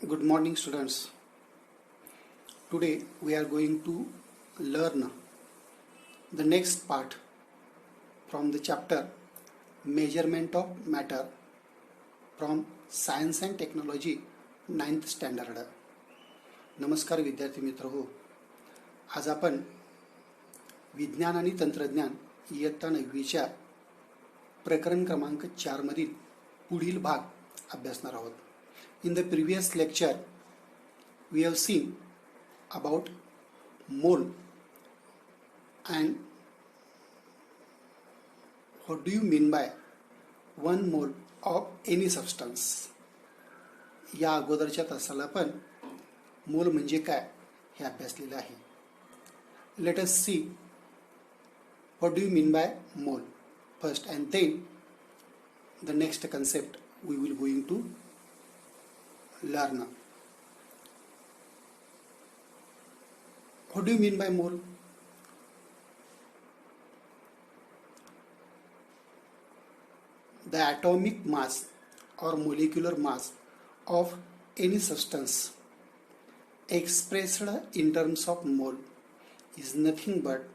Good morning, students. Today we are going to learn the next part from the chapter Measurement of Matter from Science and Technology 9th Standard. नमस्कार विद्यार्थी मित्र हो. आज आपण विज्ञान आणि तंत्रज्ञान इयत्ता 9वीच्या प्रकरण क्रमांक 4 मधील पुढील भाग अभ्यासणार आहोत. In the previous lecture, we have seen about mole and what do you mean by 1 mole of any substance. या अगोदरच्या तासाला आपण मोल म्हणजे काय हे अभ्यासलेलं आहे. Let us see what do you mean by mole first, and then the next concept we will going to learn. What do you mean by mole? The atomic mass or molecular mass of any substance expressed in terms of mole is nothing but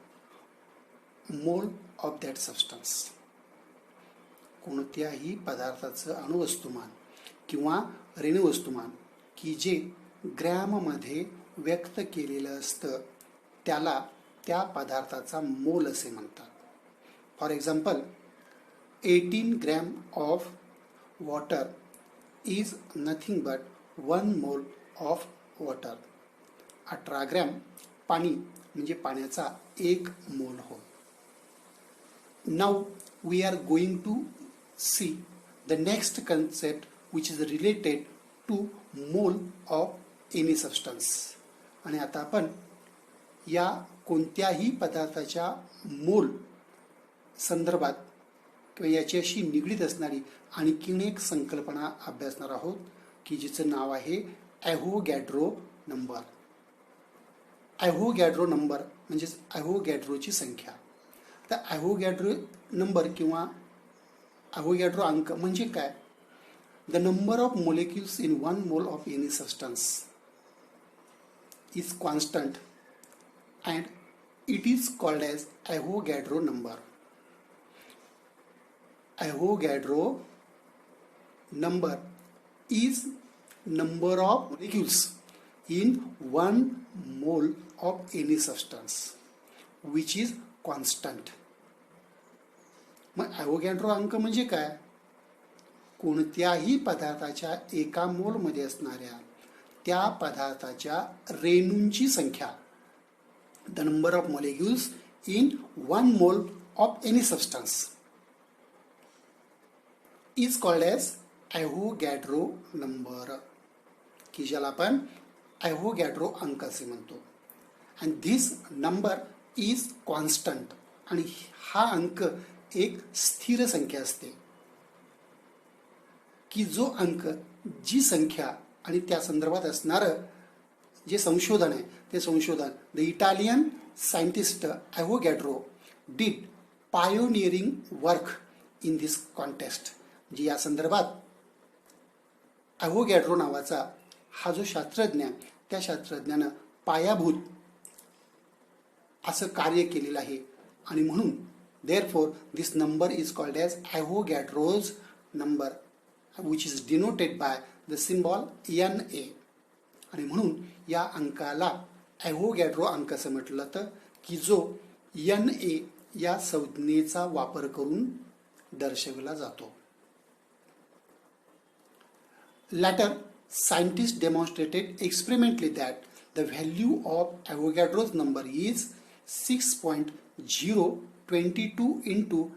mole of that substance. कोणत्याही पदार्थाचं अणुवस्तुमान किंवा रेणुवस्तुमान की जे ग्रॅममध्ये व्यक्त केलेलं असतं त्याला त्या पदार्थाचा मोल असे म्हणतात. For example 18 gram of water is nothing but 1 mole of water. 18 gram पाणी म्हणजे पाण्याचा 1 मोल होय. Now we are going to see the next concept which is related to mole of any substance. आणि आता आपण या कोणत्याही पदार्थाच्या मोल संदर्भात किंवा याच्याशी निगडीत असणारी आणखीन एक संकल्पना अभ्यासणार आहोत की जिचं नाव आहे ॲव्होगॅड्रो नंबर. ॲव्होगॅड्रो नंबर म्हणजेच ॲव्होगॅड्रोची संख्या. तर ॲव्होगॅड्रो नंबर किंवा ॲव्होगॅड्रो अंक म्हणजे काय? The number of molecules in 1 mole of any substance is constant and it is called as Avogadro number. Avogadro number is number of molecules in 1 mole of any substance which is constant. मग Avogadro अंक म्हणजे काय? कोणत्याही पदार्थाच्या एका मोलमध्ये असणाऱ्या त्या पदार्थाच्या रेणूंची संख्या, the number of molecules in 1 mole of any substance is called as Avogadro number, की ज्याला आपण ॲव्होगॅड्रो अंक असे म्हणतो. And this number is constant. आणि हा अंक एक स्थिर संख्या असते की जो अंक, जी संख्या आणि त्या संदर्भात असणारं जे संशोधन आहे ते संशोधन the Italian scientist Avogadro did pioneering work in this contest. जी या संदर्भात ॲव्होगॅड्रो नावाचा हा जो शास्त्रज्ञ त्या शास्त्रज्ञानं पायाभूत असं कार्य केलेलं आहे. आणि म्हणून therefore this number is called as Avogadro's number which is denoted by the symbol Na. आणि म्हणून या अंकाला ॲव्होगॅड्रो अंक असं म्हटलं जातं की जो Na या संज्ञेचा वापर करून दर्शविला जातो. Later, scientists demonstrated experimentally that the value of Avogadro's number is 6.022 into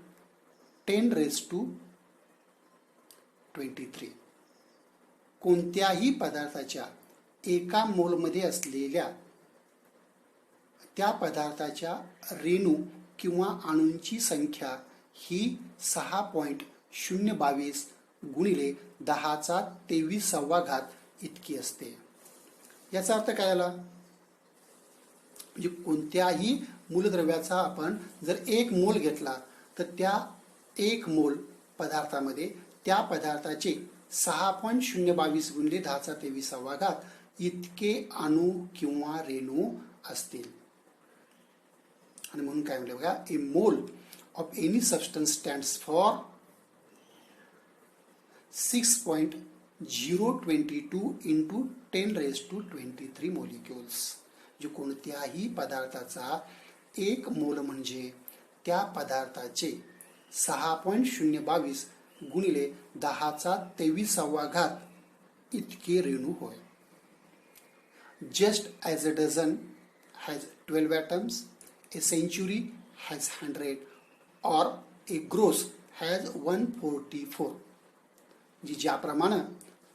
10 raised to 23. कोणत्याही पदार्थाच्या एका मोलमध्ये असलेल्या त्या पदार्थाच्या रेणू किंवा अणूंची संख्या ही 6.022 गुणिले 1023 इतकी असते. याचा अर्थ काय आला? म्हणजे कोणत्याही मूलद्रव्याचा आपण जर 1 मोल घेतला तर त्या 1 मोल पदार्थामध्ये त्या पदार्थाचे 6.022 गुणिले 10⁻23 इतके अणू किंवा रेणू असतील. आणि म्हणून काय म्हणलं बघा, a mole of any substance stands for 6.022 into 10⁻23 molecules. जे कोणत्याही पदार्थाचा एक मोल म्हणजे त्या पदार्थाचे 6.022 गुणिले 10⁻23 इतके रेणू होय. Just as a dozen has 12 atoms, a century has 100, or a gross has 144. ज्याप्रमाणे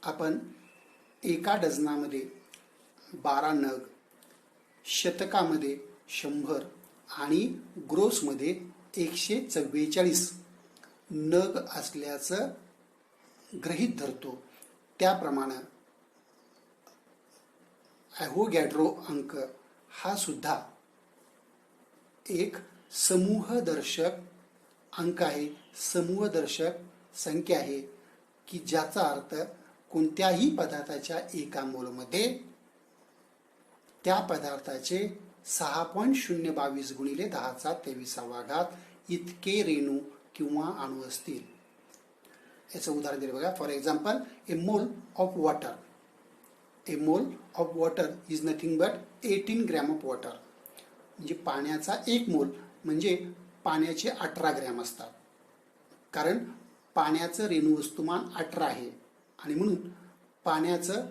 आपण एका डझनामध्ये 12 नग, शतकामध्ये 100 आणि ग्रोसमध्ये 144 नग असल्याचं गृहीत धरतो, त्याप्रमाणे ॲव्होगॅड्रो अंक हा सुद्धा एक समूहदर्शक अंक आहे, समूहदर्शक संख्या आहे, की ज्याचा अर्थ कोणत्याही पदार्थाच्या एका मोलमध्ये त्या पदार्थाचे 6.022 गुणिले 10⁻23 इतके रेणू किंवा अणू असतील. याचं उदाहरण दिलं बघा. For example, A mole of water. A mole of water is nothing but 18 gram of water. म्हणजे पाण्याचा एक मोल म्हणजे पाण्याचे 18 ग्रॅम असतात, कारण पाण्याचं रेणू वस्तुमान 18 आहे आणि म्हणून पाण्याचं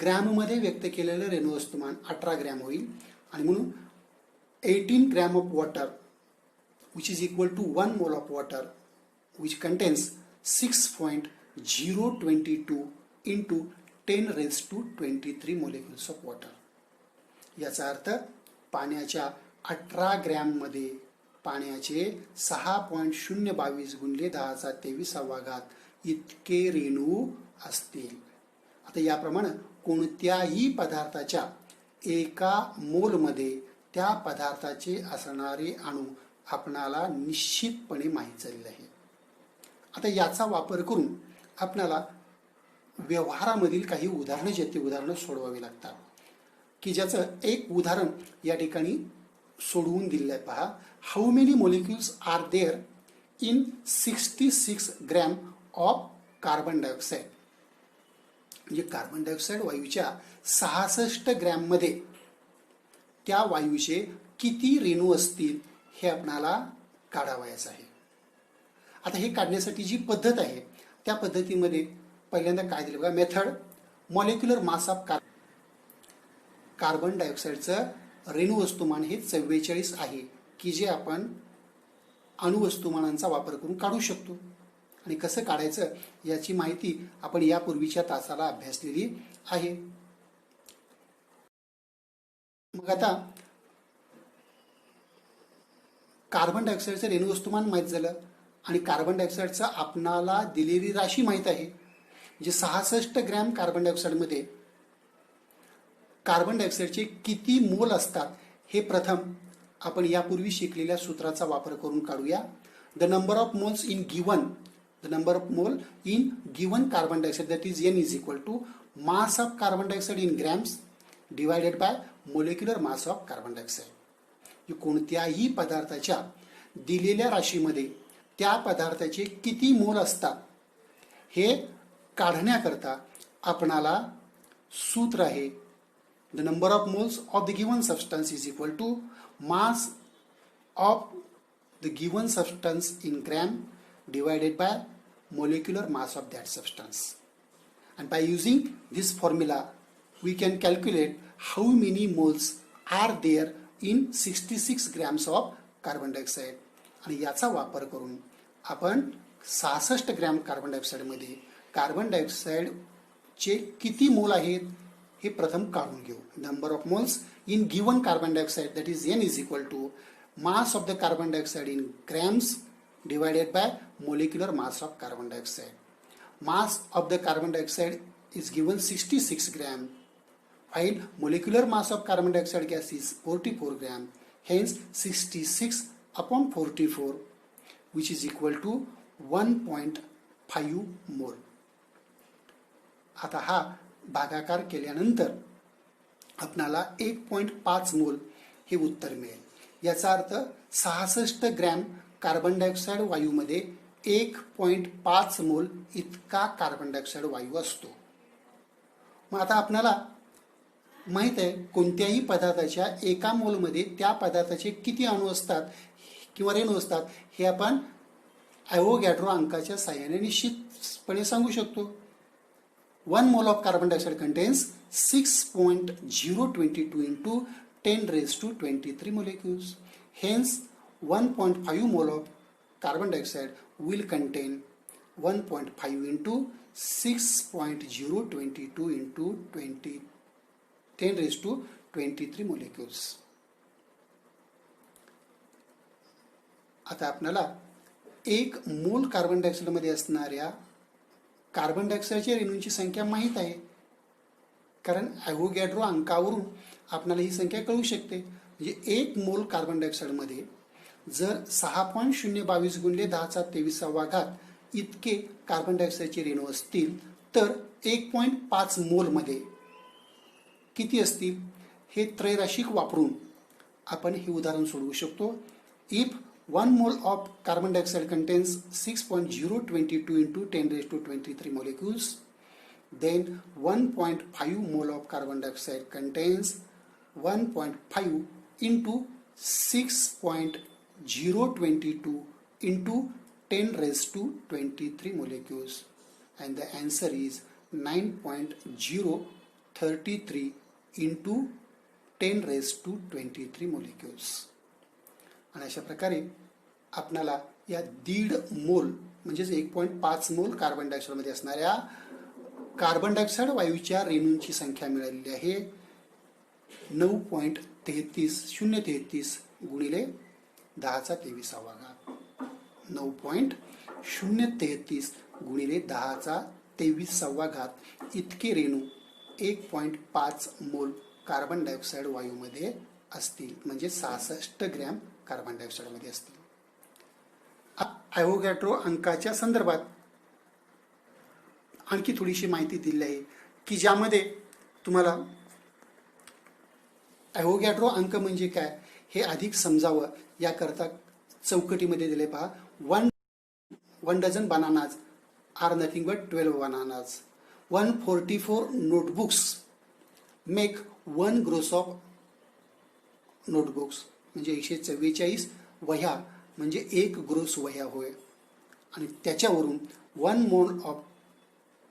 ग्रॅममध्ये व्यक्त केलेलं रेणू वस्तुमान 18 ग्रॅम होईल. आणि म्हणून 18 gram of water which is equal to 1 mole of water which contains 6.022 into 10⁻23 molecules of water. याचा अर्थ पाण्याच्या 18 ग्रॅममध्ये पाण्याचे 6.022 गुणिले 10⁻23 इतके रेणू असतील. आता याप्रमाणे कोणत्याही पदार्थाच्या एका मोलमध्ये त्या पदार्थाचे असणारे अणू आपणाला निश्चितपणे माहीत झालेले आहे. आता याचा वापर करून आपल्याला व्यवहारामधील काही उदाहरणं सोडवावी लागतात, की ज्याचं एक उदाहरण या ठिकाणी सोडवून दिलेलं आहे. पहा, how many molecules are there in 66 gram of carbon dioxide. म्हणजे कार्बन डायऑक्साईड वायूच्या 66 ग्रॅममध्ये त्या वायूचे किती रेणू असतील हे आपणाला काढावयाचं आहे. आता हे काढण्यासाठी जी पद्धत आहे त्या पद्धतीमध्ये पहिल्यांदा काय दिलं बघा, method molecular mass of carbon डायऑक्साईडचं रेणू वस्तुमान हे 44 आहे, की जे आपण अणुवस्तुमानांचा वापर करून काढू शकतो. आणि कसं काढायचं याची माहिती आपण यापूर्वीच्या तासाला अभ्यासलेली आहे. मग आता कार्बन डायऑक्साईडचं रेणू वस्तुमान माहीत झालं आणि कार्बन डायऑक्साईडचं आपणाला दिलेली राशी माहीत आहे. जे 66 ग्रॅम कार्बन डायऑक्साईडमध्ये कार्बन डायऑक्साईडचे किती मोल असतात हे प्रथम आपण यापूर्वी शिकलेल्या सूत्राचा वापर करून काढूया. The number of mole in given carbon dioxide that is N is equal to mass of carbon dioxide in grams divided by molecular mass of carbon dioxide. कोणत्याही पदार्थाच्या दिलेल्या राशीमध्ये त्या पदार्थाचे किती मोल असतात हे काढण्याकरता आपणाला सूत्र आहे, the number of moles of the given substance is equal to mass of the given substance in gram divided by molecular mass of that substance. And by using this formula we can calculate how many moles are there in 66 grams of carbon dioxide. आणि याचा वापर करून आपण 66 gram carbon डायऑक्साईडमध्ये carbon डायऑक्साईडचे किती mole आहेत हे प्रथम काढून घेऊ. Number of moles in given carbon dioxide that is N is equal to mass of the carbon dioxide in grams divided by molecular mass of carbon dioxide. Mass of the carbon dioxide is given 66 gram, while molecular mass of carbon dioxide gas is 44 gram. Hence 66 upon 44, which is equal to 5 मोल. आता हा भागाकार केल्यानंतर आपणाला 1.5 मोल हे उत्तर मिळेल. याचा अर्थ 66 ग्रॅम कार्बन डायऑक्साईड वायूमध्ये 1.5 मोल इतका कार्बन डायऑक्साईड वायू असतो. मग आता आपल्याला माहित आहे कोणत्याही पदार्थाच्या एका मोलमध्ये त्या पदार्थाचे किती अणू असतात किंवा रेणू असतात हे आपण ॲव्होगॅड्रो अंकाच्या साहाय्याने निश्चितपणे सांगू शकतो. 1 mole of carbon dioxide contains 6.022 into 10 raised to 23 molecules. Hence, 1.5 mole of carbon dioxide will contain 1.5 into 6.022 into 10 raised to 23 molecules. आता आपल्याला 1 मोल कार्बन डायऑक्साईडमध्ये असणाऱ्या कार्बन डायऑक्साईडच्या रेणूंची संख्या माहीत आहे, कारण ॲव्होगॅड्रो अंकावरून आपल्याला ही संख्या कळू शकते. म्हणजे 1 मोल कार्बन डायऑक्साईडमध्ये जर 6.022 गुणिले 10⁻23 इतके कार्बन डायऑक्साईडचे रेणू असतील तर 1.5 मोलमध्ये किती असतील हे त्रैराशिक वापरून आपण हे उदाहरण सोडवू शकतो. If 1 mole of carbon dioxide contains 6.022 into 10 raised to 23 molecules, then 1.5 mole of carbon dioxide contains 1.5 into 6.022 into 10 raised to 23 molecules, and the answer is 9.033 into 10 raised to 23 molecules. आणि अशा प्रकारे आपणाला या 1.5 मोल म्हणजेच 1.5 मोल कार्बन डायऑक्साईडमध्ये असणाऱ्या carbon dioxide वायूच्या रेणूंची संख्या मिळालेली आहे 9.033 गुणिले 10⁻23. 9.033 गुणिले 10⁻23 इतके रेणू 1.5 मोल कार्बन डायऑक्साईड वायूमध्ये असतील, म्हणजे 66 ग्रॅम कार्बन डायऑक्साईडमध्ये असतील. ॲव्होगॅड्रो अंकाच्या संदर्भात आणखी थोडीशी माहिती दिली आहे की ज्यामध्ये तुम्हाला ॲव्होगॅड्रो अंक म्हणजे काय हे अधिक समजावं याकरता चौकटीमध्ये दिले पहा. 1 dozen bananas are nothing but 12 bananas. 144 notebooks make 1 gross of notebooks, म्हणजे 144 वह्या म्हणजे 1 ग्रोस वह्या होय. आणि त्याच्यावरून 1 mole of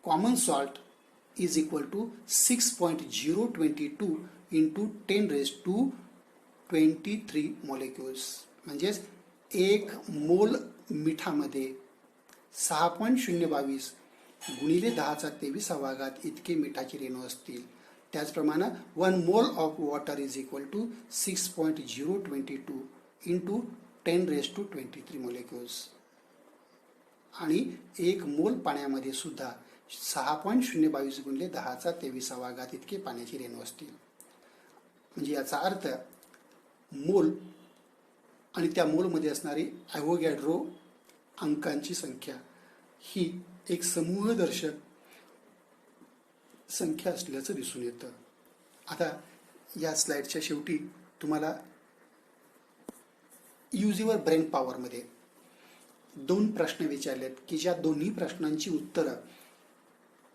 common salt is equal to 6.022 into 10 raised to 23 molecules. म्हणजेच 1 मोल मिठामध्ये 6.022 गुणिले 10⁻23 इतके मिठाचे रेणू असतील. त्याचप्रमाणे 1 mole of water is equal to 6.022 into 10 raised to 23 molecules. आणि 1 मोल पाण्यामध्ये सुद्धा 6.022 गुणिले 10⁻23 इतके पाण्याचे रेणू असतील. म्हणजे याचा अर्थ मोल आणि त्या मोलमध्ये असणारी ॲव्होगॅड्रो अंकांची संख्या ही एक समूहदर्शक संख्या असल्याचं दिसून येतं. आता या स्लाइडच्या शेवटी तुम्हाला यूज युअर ब्रेन पॉवरमध्ये 2 प्रश्न विचारलेत की ज्या दोन्ही प्रश्नांची उत्तरं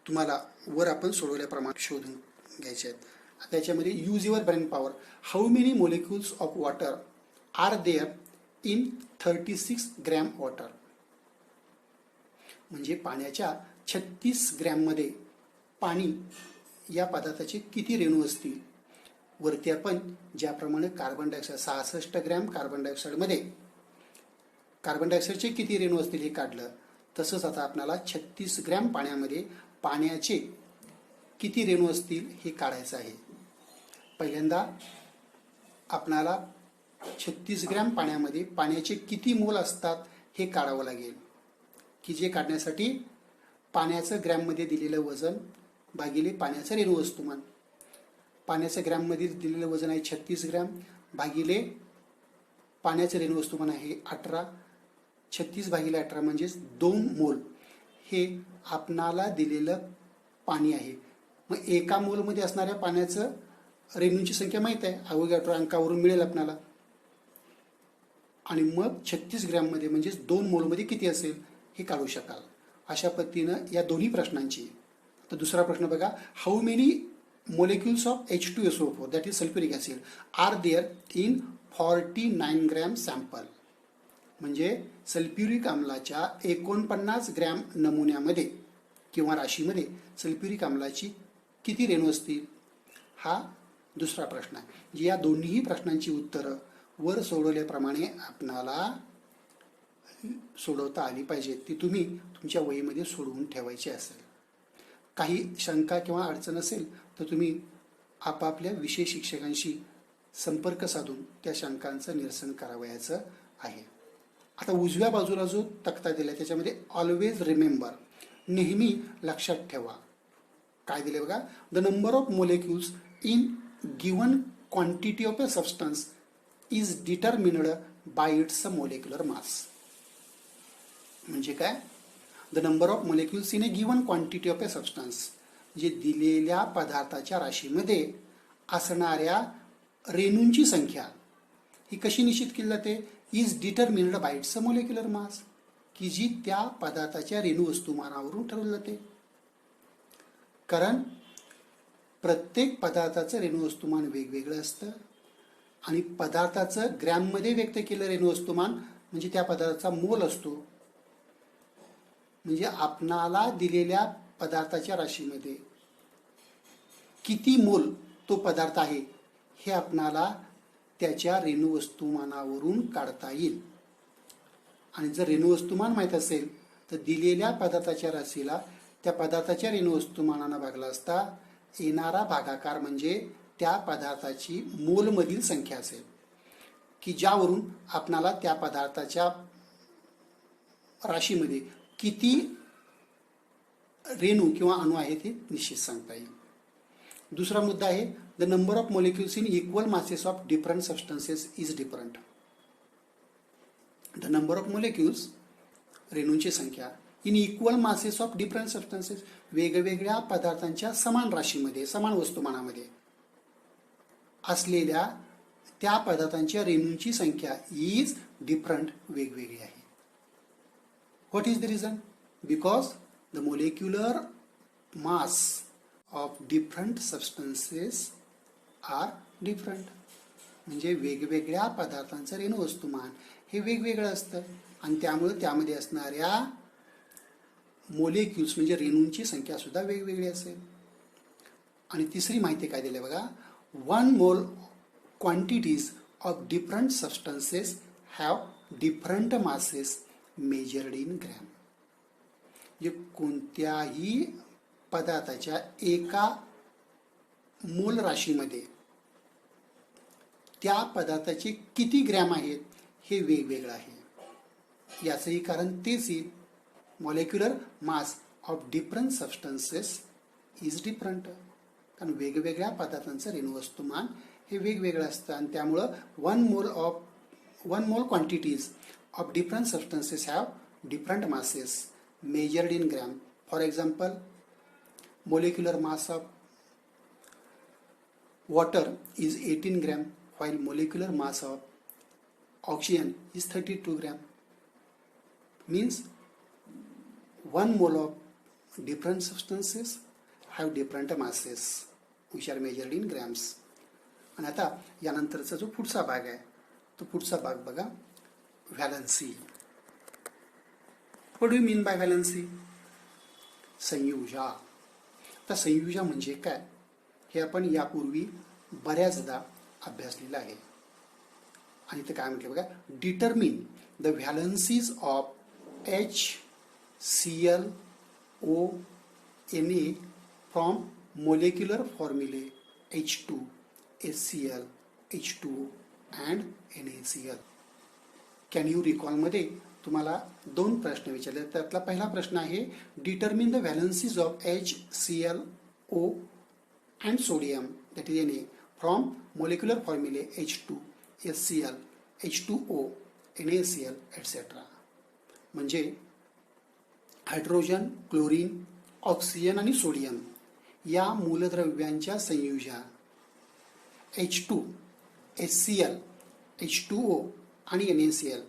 तुम्हाला वर आपण सोडवल्याप्रमाणे शोधून घ्यायचे आहेत. त्याच्यामध्ये use your brain power. How many molecules of water are there in 36 gram water. म्हणजे पाण्याच्या 36 ग्रॅममध्ये पाणी या पदार्थाचे किती रेणू असतील. वरती आपण ज्याप्रमाणे कार्बन डायऑक्साईड 66 ग्रॅम कार्बन डायऑक्साईडमध्ये कार्बन डायऑक्साईडचे किती रेणू असतील हे काढलं, तसंच आता आपल्याला 36 ग्रॅम पाण्यामध्ये पाण्याचे किती रेणू असतील हे काढायचं आहे. पहिल्यांदा आपणाला 36 ग्रॅम पाण्यामध्ये पाण्याचे किती मोल असतात हे काढावं लागेल, की जे काढण्यासाठी पाण्याचं ग्रॅममध्ये दिलेलं वजन भागिले पाण्याचं रेणू वस्तुमान. पाण्याचं ग्रॅममध्ये दिलेलं वजन आहे 36 ग्रॅम भागिले पाण्याचं रेणू वस्तुमान आहे 18. 36 भागिले 18 म्हणजेच 2 मोल हे आपणाला दिलेलं पाणी आहे. मग एका मोलमध्ये असणाऱ्या पाण्याचं रेणूंची संख्या माहीत आहे, अवोगॅड्रो अंकावरून मिळेल आपल्याला. आणि मग 36 ग्रॅममध्ये म्हणजेच 2 मोलमध्ये किती असेल हे काढू शकाल. अशा पद्धतीनं या दोन्ही प्रश्नांची. तर दुसरा प्रश्न बघा, how many molecules of H2SO4 that is sulphuric acid are there in 49 gram sample. म्हणजे सल्फ्युरिक आम्लाच्या 49 ग्रॅम नमुन्यामध्ये किंवा राशीमध्ये सल्फ्युरिक आम्लाची किती रेणू असतील, हा दुसरा प्रश्न आहे. या दोन्ही प्रश्नांची उत्तरं वर सोडवल्याप्रमाणे आपणाला सोडवता आली पाहिजेत. ती तुम्ही तुमच्या वहीमध्ये सोडवून ठेवायची असेल. काही शंका किंवा अडचण असेल तर तुम्ही आपापल्या विषय शिक्षकांशी संपर्क साधून त्या शंकांचं निरसन करावयाचं आहे. आता उजव्या बाजूला जो तक्ता दिला आहे त्याच्यामध्ये ऑलवेज रिमेंबर, नेहमी लक्षात ठेवा. काय दिले बघा, the number of molecules in given quantity of a substance is determined by its molecular mass. म्हणजे काय, the number of molecules in a given quantity of a substance, जे दिलेल्या पदार्थाच्या राशीमध्ये असणाऱ्या रेणूंची संख्या ही कशी निश्चित केली जाते, is determined by its molecular mass, की जी त्या पदार्थाच्या रेणू वस्तुमानावरून ठरवली जाते. कारण प्रत्येक पदार्थाचं रेणू वस्तुमान वेगवेगळं असतं आणि पदार्थाचं ग्रॅममध्ये व्यक्त केलेलं रेणू वस्तुमान म्हणजे त्या पदार्थाचा मोल असतो. म्हणजे आपणाला दिलेल्या पदार्थाच्या राशीमध्ये किती मोल तो पदार्थ आहे हे आपणाला त्याच्या रेणू वस्तुमानावरून काढता येईल. आणि जर रेणू वस्तुमान माहीत असेल तर दिलेल्या पदार्थाच्या राशीला त्या पदार्थाच्या रेणू वस्तुमानानं भागला असता येणारा भागाकार म्हणजे त्या पदार्थाची मोलमधील संख्या असेल, की ज्यावरून आपणाला त्या पदार्थाच्या राशीमध्ये किती रेणू किंवा अणू आहेत हे निश्चित सांगता येईल. दुसरा मुद्दा आहे, the number of molecules in equal masses of different substances is different. The number of molecules, रेणूंची संख्या, in equal masses of different substances, वेगवेगळ्या पदार्थांच्या समान राशीमध्ये समान वस्तुमानामध्ये असलेल्या त्या पदार्थांच्या रेणूंची संख्या इज डिफरंट, वेगवेगळी आहे. What is the reason? Because the molecular mass of different substances are different. म्हणजे वेगवेगळ्या पदार्थांचं रेणू वस्तुमान हे वेगवेगळं असतं आणि त्यामुळे त्यामध्ये असणाऱ्या मोलेक्युल्स म्हणजे रेणूंची संख्या सुद्धा वेगवेगळी असेल. आणि तिसरी माहिती काय दिली बघा, 1 मोल quantities of different substances have different masses measured in gram. म्हणजे कोणत्याही पदार्थाच्या एका मोल राशीमध्ये त्या पदार्थाचे किती ग्रॅम आहेत हे वेगवेगळं आहे. याचंही कारण तेच येईल, molecular mass of different substances is different. कारण वेगवेगळ्या पदार्थांचं रेणू वस्तुमान हे वेगवेगळं असतं आणि त्यामुळं 1 मोल quantities of different substances have different masses measured in gram. For example, molecular mass of water is 18 gram while molecular mass of oxygen is 32 gram. Means 1 mole of different substances have different masses which are measured in grams. आणि आता यानंतरचा जो पुढचा भाग आहे तो पुढचा भाग बघा, valency. What do you mean by valency? संयुजा. आता संयुजा म्हणजे काय हे आपण यापूर्वी बऱ्याचदा अभ्यासलेला आहे. आणि ते काय म्हटलं बघा, determine the valencies of HCl ONA from molecular formulae H2 HCl H2O and NaCl. Can you रिकॉलमध्ये तुम्हाला 2 प्रश्न विचारले. त्यातला पहिला प्रश्न आहे, determine the valencies of HClO and sodium that is Na from molecular formulae H2 HCl H2O NaCl etc. म्हणजे hydrogen, chlorine, oxygen आणि सोडियम या मूलद्रव्यांच्या संयुजा H2, HCl, H2O आणि NaCl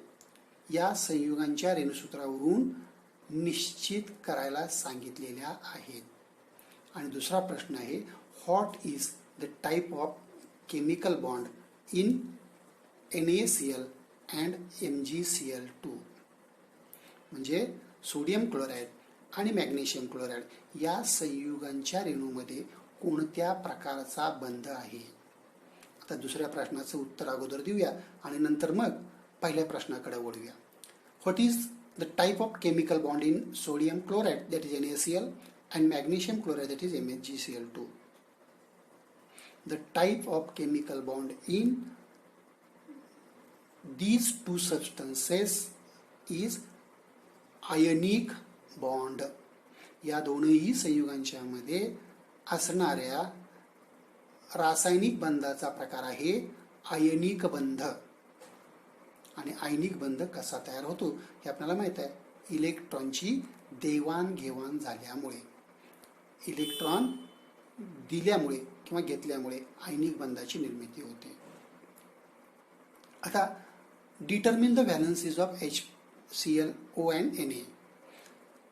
या संयुगांच्या रेणुसूत्रावरून निश्चित करायला सांगितलेल्या आहेत. आणि दुसरा प्रश्न आहे, what is the type of chemical bond in NaCl and MgCl2. म्हणजे सोडियम क्लोराईड आणि मॅग्नेशियम क्लोराईड या संयुगांच्या रेणूमध्ये कोणत्या प्रकारचा बंध आहे. आता दुसऱ्या प्रश्नाचं उत्तर अगोदर देऊया आणि नंतर मग पहिल्या प्रश्नाकडे वळूया. What is the type of chemical bond in sodium chloride that is NaCl and magnesium chloride that is MgCl2. The type of chemical bond in these two substances is ionic bond. या दोनही संयुगांच्या मध्ये असणाऱ्या रासायनिक बंधाचा प्रकार आहे आयनिक बंध. आणि आयनिक बंध कसा तयार होतो हे आपल्याला माहित आहे. इलेक्ट्रॉनची देवाणघेवाण झाल्यामुळे, इलेक्ट्रॉन दिल्यामुळे किंवा घेतल्यामुळे आयनिक बंधाची निर्मिती होते. आता determine the valencies of HClO and Na.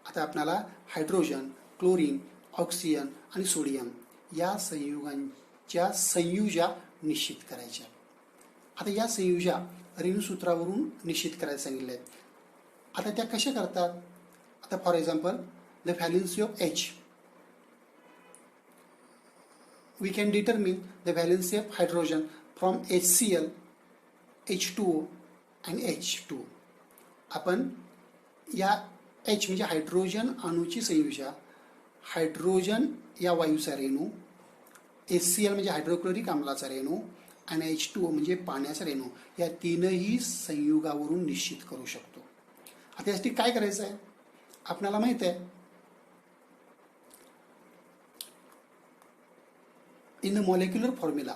आता आपल्याला हायड्रोजन, क्लोरीन, ऑक्सिजन आणि सोडियम या संयुगांच्या संयुजा निश्चित करायच्या. आता या संयुजा रेणुसूत्रावरून निश्चित करायला सांगितले आहेत. आता त्या कशा करतात. आता for example the valency of H. We can determine the valency of hydrogen from HCl, H2O and H2. आपण या H म्हणजे हायड्रोजन अणूची संयुजा, हायड्रोजन या वायूचा रेणू, HCl म्हणजे हायड्रोक्लोरिक आम्लाचा रेणू आणि H2O म्हणजे पाण्याचा रेणू या तीनही संयुगावरून निश्चित करू शकतो. आता यासाठी काय करायचं आहे आपल्याला माहित आहे. In the molecular formula,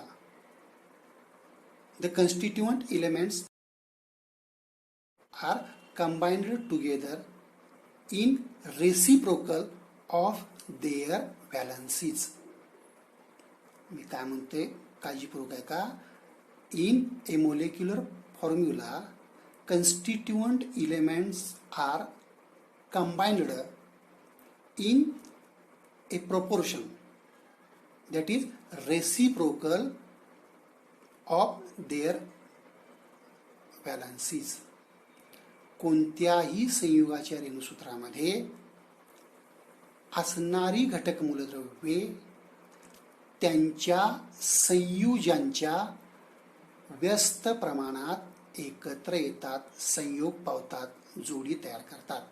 the constituent elements are combined together in reciprocal of their valencies. मी काय म्हणते काळजीपूर्वक आहे का. In a molecular formula, constituent elements are combined in a proportion that is reciprocal of their valencies. कोणत्याही संयुगाच्या रेणुसूत्रामध्ये असणारी घटक मूलद्रव्ये त्यांच्या संयुजांच्या व्यस्त प्रमाणात एकत्र येतात, संयोग पावतात, जोडी तयार करतात.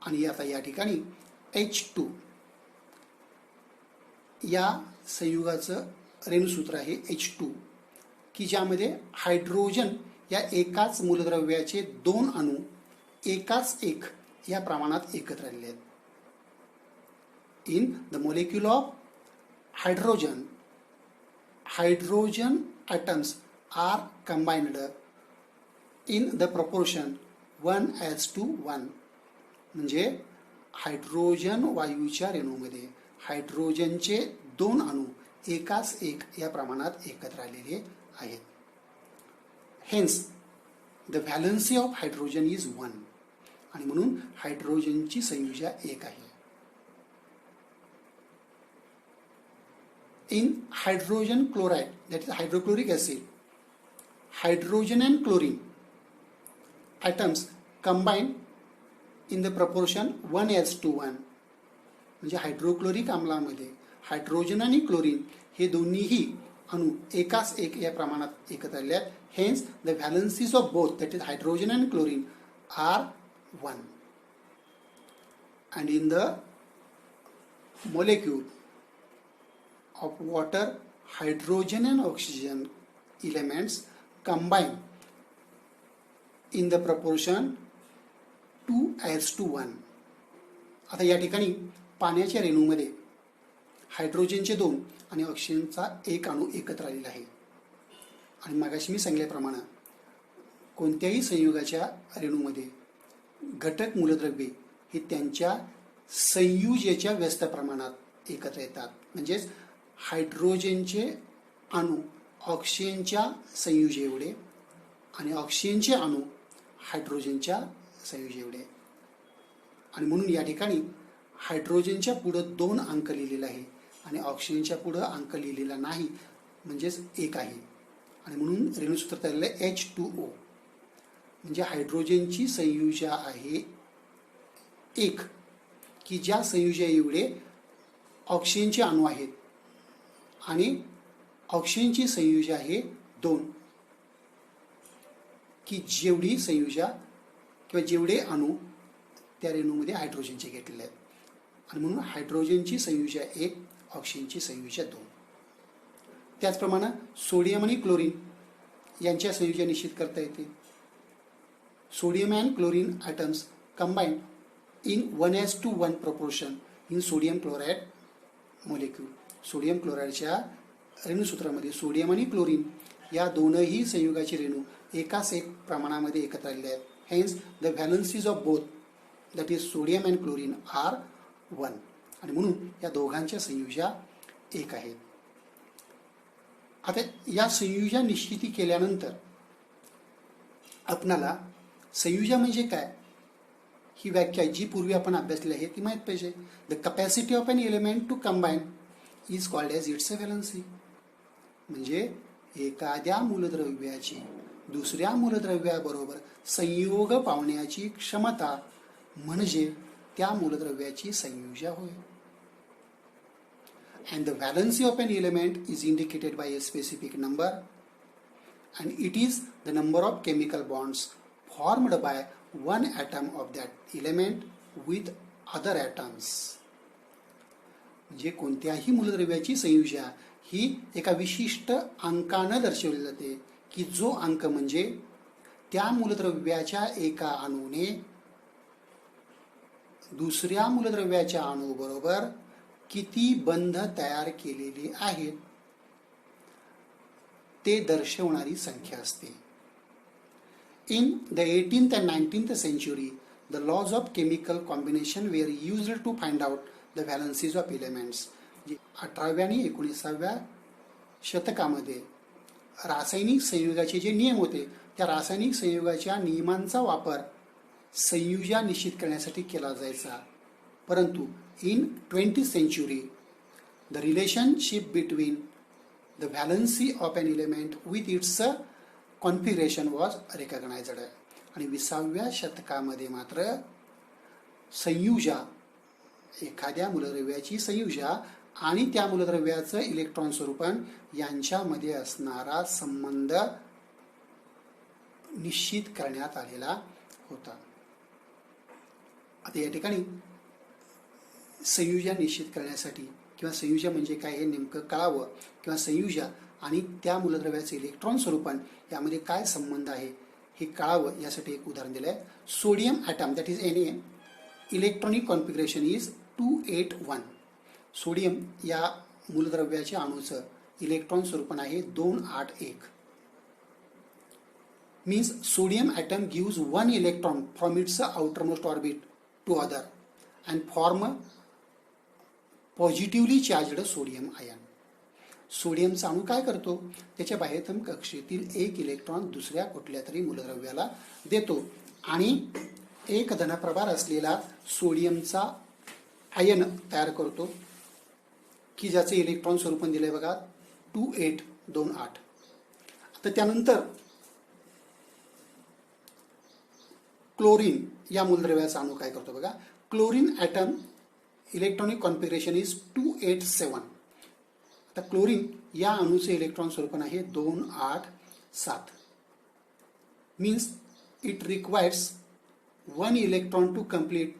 आणि आता या ठिकाणी H2 या संयुगाचं रेणुसूत्र आहे H2 की ज्यामध्ये हायड्रोजन या एकाच मूलद्रव्याचे दोन अणू एकाच एक या प्रमाणात एकत्र आलेले आहेत. In the molecule of hydrogen, hydrogen atoms are combined in the proportion 1:1. म्हणजे हायड्रोजन वायूच्या रेणूमध्ये हायड्रोजनचे दोन अणू एकाच एक या प्रमाणात एकत्र आलेले आहेत. Hence the valency of hydrogen is 1 आणि म्हणून हायड्रोजनची संयुजा 1 आहे. In hydrogen chloride that is hydrochloric acid, hydrogen and chlorine atoms combine in the proportion 1:1. म्हणजे हायड्रोक्लोरिक आम्लामध्ये हायड्रोजन आणि क्लोरीन हे दोन्हीही अणू एकाच एक या प्रमाणात एकत्र आले आहेत. Hence the valencies of both that is hydrogen and chlorine are 1. And in the molecule of water hydrogen and oxygen elements combine in the proportion 2:1. आता या ठिकाणी पाण्याच्या रेणूमध्ये हायड्रोजनचे 2 आणि ऑक्सिजनचा 1 अणू एकत्र आलेला आहे. आणि मगाशी मी सांगितल्याप्रमाणे कोणत्याही संयुगाच्या रेणूमध्ये घटक मूलद्रव्ये हे त्यांच्या संयुजेच्या व्यस्त प्रमाणात एकत्र येतात. म्हणजेच हायड्रोजनचे अणू ऑक्सिजनच्या संयुजे एवढे आणि ऑक्सिजनचे अणू हायड्रोजनच्या संयुजे एवढे. आणि म्हणून या ठिकाणी हायड्रोजनच्या पुढं 2 अंक लिहिलेला आहे आणि ऑक्सिजनच्या पुढं अंक लिहिलेला नाही, म्हणजेच 1 आहे. आणि म्हणून रेणूसूत्र तयार झालं H2O. म्हणजे हायड्रोजनची संयुजा आहे 1, की ज्या संयुजा एवढे ऑक्सिजनचे अणू आहेत आणि ऑक्सिजनची संयुजा आहे 2, की जेवढी संयुजा किंवा जेवढे अणू त्या रेणूमध्ये हायड्रोजनचे घेतलेले आहेत. आणि म्हणून हायड्रोजनची संयुजा 1, ऑक्सिजनची संयुजा 2. त्याचप्रमाणे सोडियम आणि क्लोरीन यांच्या संयुजा निश्चित करता येते. Sodium and chlorine atoms combine in 1:1 proportion in sodium chloride molecule. Sodium क्लोराईडच्या रेणूसूत्रामध्ये सोडियम आणि क्लोरीन या दोनही संयुगाची रेणू एकाच एक प्रमाणामध्ये एकत्र आलेले आहेत. Hence the valencies of both that is sodium and chlorine are 1. आणि म्हणून या दोघांच्या संयुजा 1 आहेत. आता या संयुजा निश्चिती केल्यानंतर आपणाला संयुजा म्हणजे काय ही व्याख्या जी पूर्वी आपण अभ्यासली आहे ती माहीत पाहिजे. The capacity of an element to combine is called as its a valency. म्हणजे एखाद्या मूलद्रव्याची दुसऱ्या मूलद्रव्याबरोबर संयोग पावण्याची क्षमता म्हणजे त्या मूलद्रव्याची संयुजा होय. And the valency of an element is indicated by a specific number, and it is the number of chemical bonds formed by one atom of that element with other atoms. म्हणजे कोणत्याही मूलद्रव्याची संयुजा ही एका विशिष्ट अंकानं दर्शवली जाते, की जो अंक म्हणजे त्या मूलद्रव्याच्या एका अणूने दुसऱ्या मूलद्रव्याच्या अणूबरोबर किती बंध तयार केलेले आहेत ते दर्शवणारी संख्या असते. In the 18th and 19th century, the laws of chemical combination were used to find out the valencies of elements. 18व्या आणि 19व्या शतकामध्ये रासायनिक संयुगाचे जे नियम होते त्या रासायनिक संयुगाच्या नियमांचा वापर संयुजा निश्चित करण्यासाठी केला जायचा. परंतु in 20th century, the relationship between the valency of an element with its configuration was recognized. आणि 20व्या शतकामध्ये मात्र संयुजा एखाद्या मूलद्रव्याची संयुजा आणि त्या मूलद्रव्याचं इलेक्ट्रॉन स्वरूपन यांच्यामध्ये असणारा संबंध निश्चित करण्यात आलेला होता. आता या ठिकाणी संयुजा निश्चित करण्यासाठी किंवा संयुजा म्हणजे काय हे नेमकं कळावं किंवा संयुजा आणि त्या मूलद्रव्याचे इलेक्ट्रॉन स्वरूपन यामध्ये काय संबंध आहे हे कळावं यासाठी एक उदाहरण दिलं आहे. Sodium atom that is Na electronic configuration is 281. Sodium या मूलद्रव्याच्या अणूचं इलेक्ट्रॉन स्वरूपन आहे 281. Means sodium atom gives 1 electron from its outermost orbit to other and form positively charged sodium ion. सोडियमचा अणू काय करतो त्याच्या बाह्यतम कक्षेतील 1 इलेक्ट्रॉन दुसऱ्या कुठल्या तरी मूलद्रव्याला देतो आणि एक धनप्रभार असलेला सोडियमचा आयन तयार करतो की ज्याचे इलेक्ट्रॉन स्वरूपन दिलंय बघा 2828. आता त्यानंतर क्लोरीन या मूलद्रव्याचा अणू काय करतो बघा. Chlorine atom electronic configuration is 287. आता क्लोरीन या अणूचे इलेक्ट्रॉन स्वरूपन आहे 287. Means it requires 1 electron to complete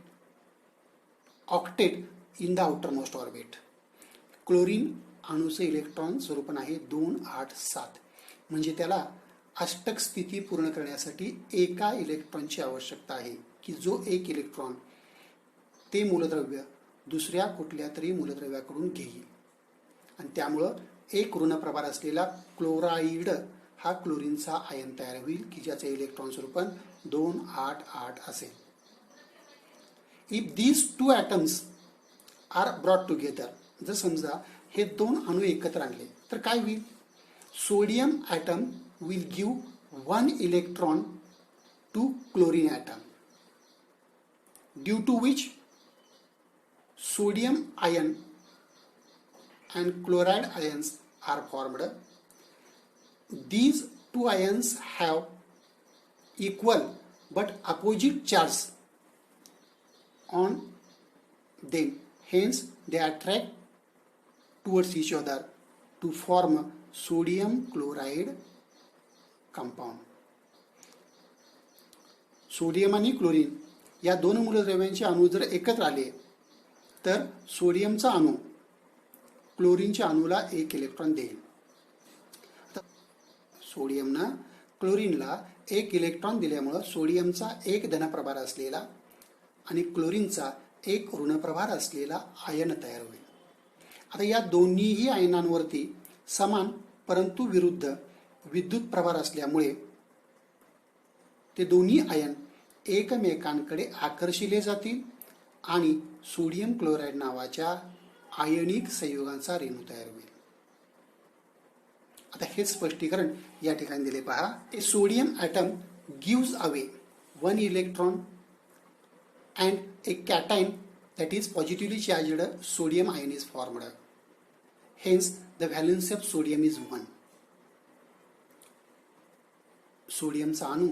octet in the outermost orbit. Chlorine अणूचे इलेक्ट्रॉन स्वरूपन आहे 287. म्हणजे त्याला अष्टक स्थिती पूर्ण करण्यासाठी एका इलेक्ट्रॉनची आवश्यकता आहे की जो 1 इलेक्ट्रॉन ते मूलद्रव्य दुसऱ्या कुठल्या तरी मूलद्रव्याकडून घेईल. आणि त्यामुळं एक ऋणप्रभार असलेला क्लोराईड हा क्लोरीनचा आयन तयार होईल की ज्याचे इलेक्ट्रॉन स्वरूपन 288 असेल. If these two atoms are brought together, जर समजा हे दोन अणू एकत्र आणले तर काय होईल? Sodium atom will give 1 electron to chlorine atom, due to which sodium ion and chloride ions are formed. These two ions have equal but opposite charge on them, hence they attract towards each other to form sodium chloride compound. Sodium आणि chlorine या दोन मूलद्रव्यांचे अणू जर एकत्र आले तर सोडियमचा अणू क्लोरीनच्या अणूला 1 इलेक्ट्रॉन देईल. सोडियमनं क्लोरीनला 1 इलेक्ट्रॉन दिल्यामुळं सोडियमचा 1 धनप्रभार असलेला आणि क्लोरीनचा 1 ऋणप्रभार असलेला आयन तयार होईल. आता या दोन्हीही आयनांवरती समान परंतु विरुद्ध विद्युत प्रभार असल्यामुळे ते दोन्ही आयन एकमेकांकडे आकर्षिले जातील आणि सोडियम क्लोराईड नावाच्या आयनिक संयुगांचा रेणू तयार होईल. आता हे स्पष्टीकरण या ठिकाणी दिले पहा. A sodium atom gives away 1 electron and a cation that is positively charged sodium ion is formed. Hence the valency of sodium is 1. सोडियमचा अणू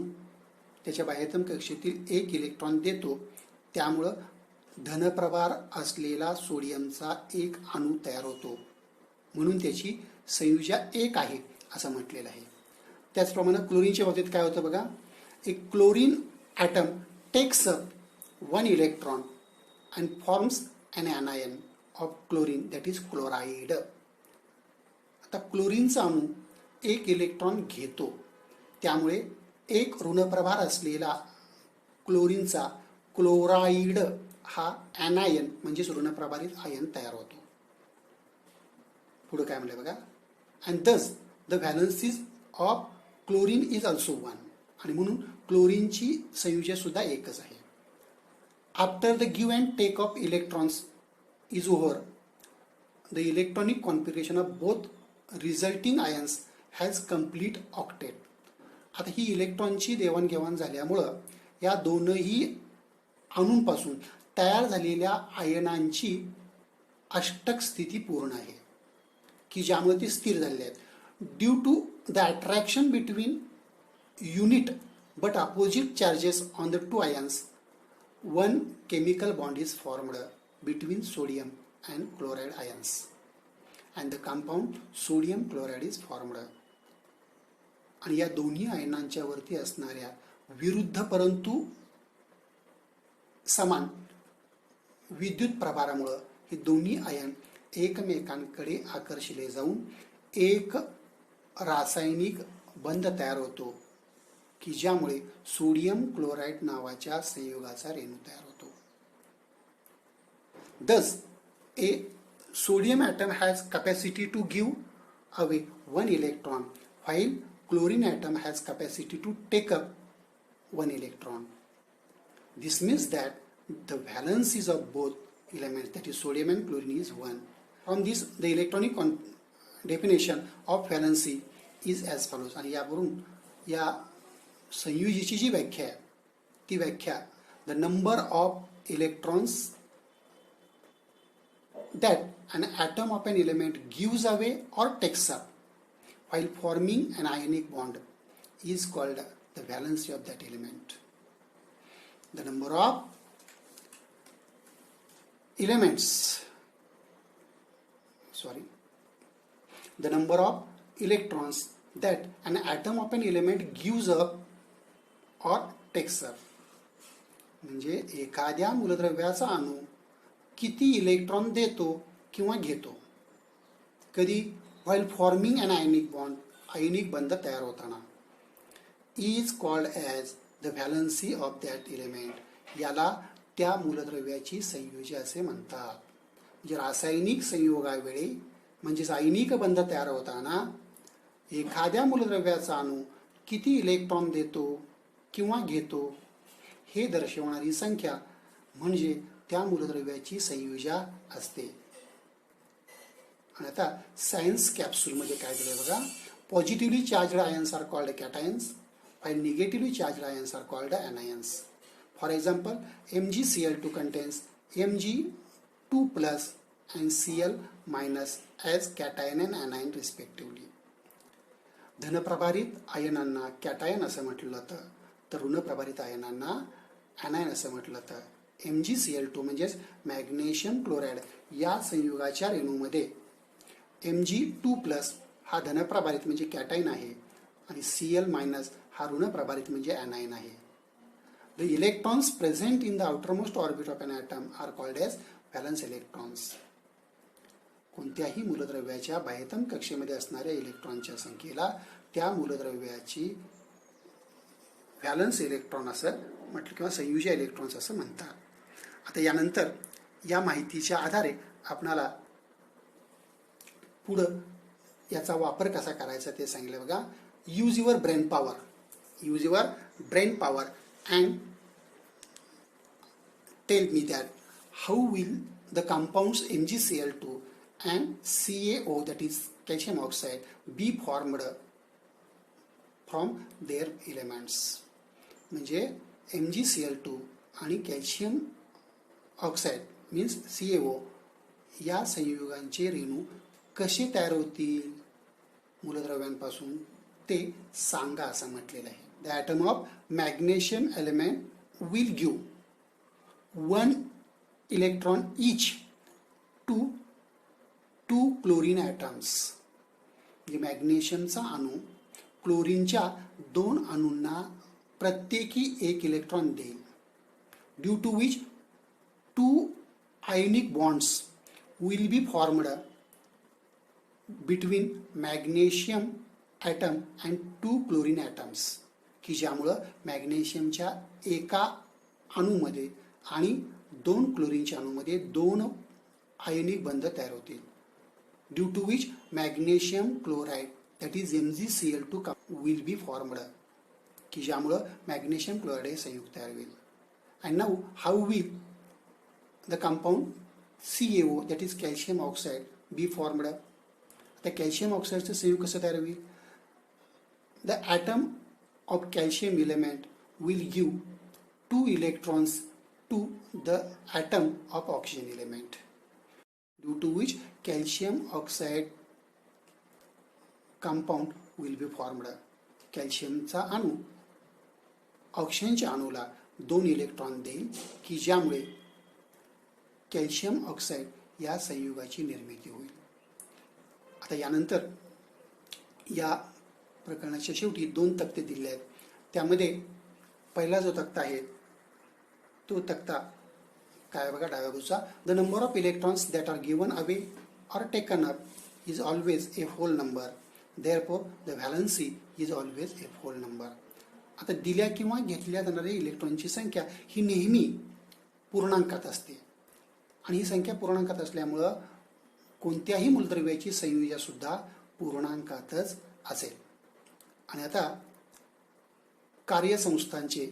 त्याच्या बाह्यतम कक्षेतील 1 इलेक्ट्रॉन देतो, त्यामुळं धनप्रभार असलेला सोडियमचा 1 अणू तयार होतो, म्हणून त्याची संयुजा 1 आहे असं म्हटलेलं आहे. त्याचप्रमाणे क्लोरीनच्या बाबतीत काय होतं बघा. एक chlorine atom takes up 1 electron and forms an anion of chlorine that is chloride. आता क्लोरीनचा अणू 1 इलेक्ट्रॉन घेतो, त्यामुळे 1 ऋणप्रभार असलेला क्लोरीनचा क्लोराईड हा ॲनायन म्हणजेच ऋणप्रभारित आयन तयार होतो. पुढे काय म्हणलं बघा. And thus the valencies of chlorine is also 1. आणि म्हणून क्लोरीनची संयुजा सुद्धा 1च आहे. After the give and take of electrons is over, the electronic configuration of both resulting ions has complete octet. आता ही इलेक्ट्रॉनची देवाणघेवाण झाल्यामुळं या दोनही अणूंपासून तयार झालेल्या आयनांची अष्टक स्थिती पूर्ण आहे की ज्यामुळे ती स्थिर झालेली आहेत. Due to the attraction between unit but opposite charges on the 2 ions, 1 chemical bond is formed between sodium and chloride ions and the compound sodium chloride is formed. आणि या दोन्ही आयनांच्या वरती असणाऱ्या विरुद्ध परंतु समान विद्युत प्रभारामुळे हे दोन्ही आयन एकमेकांकडे आकर्षिले जाऊन एक रासायनिक बंध तयार होतो की ज्यामुळे सोडियम क्लोराईड नावाच्या संयुगाचा रेणू तयार होतो. Thus, a sodium atom has capacity to give away 1 electron, while chlorine atom has capacity to take up 1 electron. This means that the valencies of both elements, that is sodium and chlorine, is 1. From this, the electronic definition of valency is as follows. आणि यावरून या संयुजीची जी व्याख्या आहे ती व्याख्या the number of electrons that an atom of an element gives away or takes up while forming an ionic bond is called the valency of that element. The number of elements, the number of electrons that an atom of an element gives up or takes up. म्हणजे एखाद्या मूलद्रव्याचा अणू किती electron देतो किंवा घेतो कधी while forming an ionic bond, आयनिक बंध तयार होताना, is called as the valency of that element. याला त्या मूलद्रव्याची संयुजी असे म्हणतात. म्हणजे रासायनिक संयोगावेळी म्हणजेच आयनिक बंध तयार होताना एखाद्या मूलद्रव्याचा अणू किती इलेक्ट्रॉन देतो किंवा घेतो हे दर्शवणारी संख्या म्हणजे त्या मूलद्रव्याची संयुजा असते. आणि आता सायन्स कॅप्सूलमध्ये काय दिलंय बघा. Positively charged ions are called cations, while negatively charged ions are called anions. For example, MgCl2 contains Mg2 plus and Cl minus as cation and anion respectively. धनप्रभारित आयनांना कॅटायन असं म्हटलं जातं, तर ऋणप्रभारित आयनांना ॲनायन असं म्हटलं जातं. MgCl2 म्हणजेच मॅग्नेशियम क्लोराईड या संयुगाच्या रेणूमध्ये Mg2 प्लस हा धनप्रभारित म्हणजे कॅटायन आहे आणि Cl मायनस हा ऋणप्रभारित म्हणजे ॲनायन आहे. The electrons present in the outermost orbit of an atom are called as valence electrons. कोणत्याही मूलद्रव्याच्या बाह्यतम कक्षेमध्ये असणाऱ्या इलेक्ट्रॉनच्या संख्येला त्या मूलद्रव्याची व्हॅलन्स इलेक्ट्रॉन असं म्हटलं किंवा संयुजा इलेक्ट्रॉन्स असं म्हणतात. आता यानंतर या माहितीच्या आधारे आपणाला पुढं याचा वापर कसा करायचा ते सांगितलं बघा. Use your brain power. Use your brain power and tell me that how will the compounds MgCl2 and CaO, that is calcium oxide, be formed from their elements. म्हणजे MgCl2 आणि कॅल्शियम ऑक्साईड मीन्स CaO या संयुगांचे रेणू कसे तयार होतील मूलद्रव्यांपासून ते सांगा असं म्हटलेलं आहे. The atom of magnesium element will give 1 electron each to 2 chlorine atoms. म्हणजे मॅग्नेशियमचा अणू क्लोरीनच्या 2 अणूंना प्रत्येकी 1 इलेक्ट्रॉन देईल. Due to which 2 ionic bonds will be formed between magnesium atom and 2 chlorine atoms. की ज्यामुळं मॅग्नेशियमच्या एका अणूमध्ये आणि 2 क्लोरीनच्या अणूमध्ये 2 आयनिक बंध तयार होतील. Due to which magnesium chloride that is MgCl2 will be formed. की ज्यामुळं मॅग्नेशियम क्लोराईड हे संयुग तयार होईल. And now how will the compound CaO that is calcium oxide be formed. आता कॅल्शियम ऑक्साईडचं संयुग कसं तयार होईल. The atom of calcium element will give 2 electrons to the atom of oxygen element, due to which calcium oxide compound will be formed. कॅल्शियमचा अणू ऑक्सिजनच्या अणूला 2 electron देईल की ज्यामुळे कॅल्शियम ऑक्साईड या संयुगाची निर्मिती होईल. आता यानंतर या प्रकरणाच्या शेवटी 2 तक्ते दिले आहेत. त्यामध्ये पहिला जो तक्ता आहे तो तक्ता काय बघा डाव्या बाजूचा. The number of electrons that are given away or taken up is always a whole number. Therefore the valency is always a whole number. आता दिल्या किंवा घेतल्या जाणाऱ्या इलेक्ट्रॉनची संख्या ही नेहमी पूर्णांकात असते आणि ही संख्या पूर्णांकात असल्यामुळं कोणत्याही मूलद्रव्याची संयुजा सुद्धा पूर्णांकातच असेल. आणि आता कार्यसंस्थांचे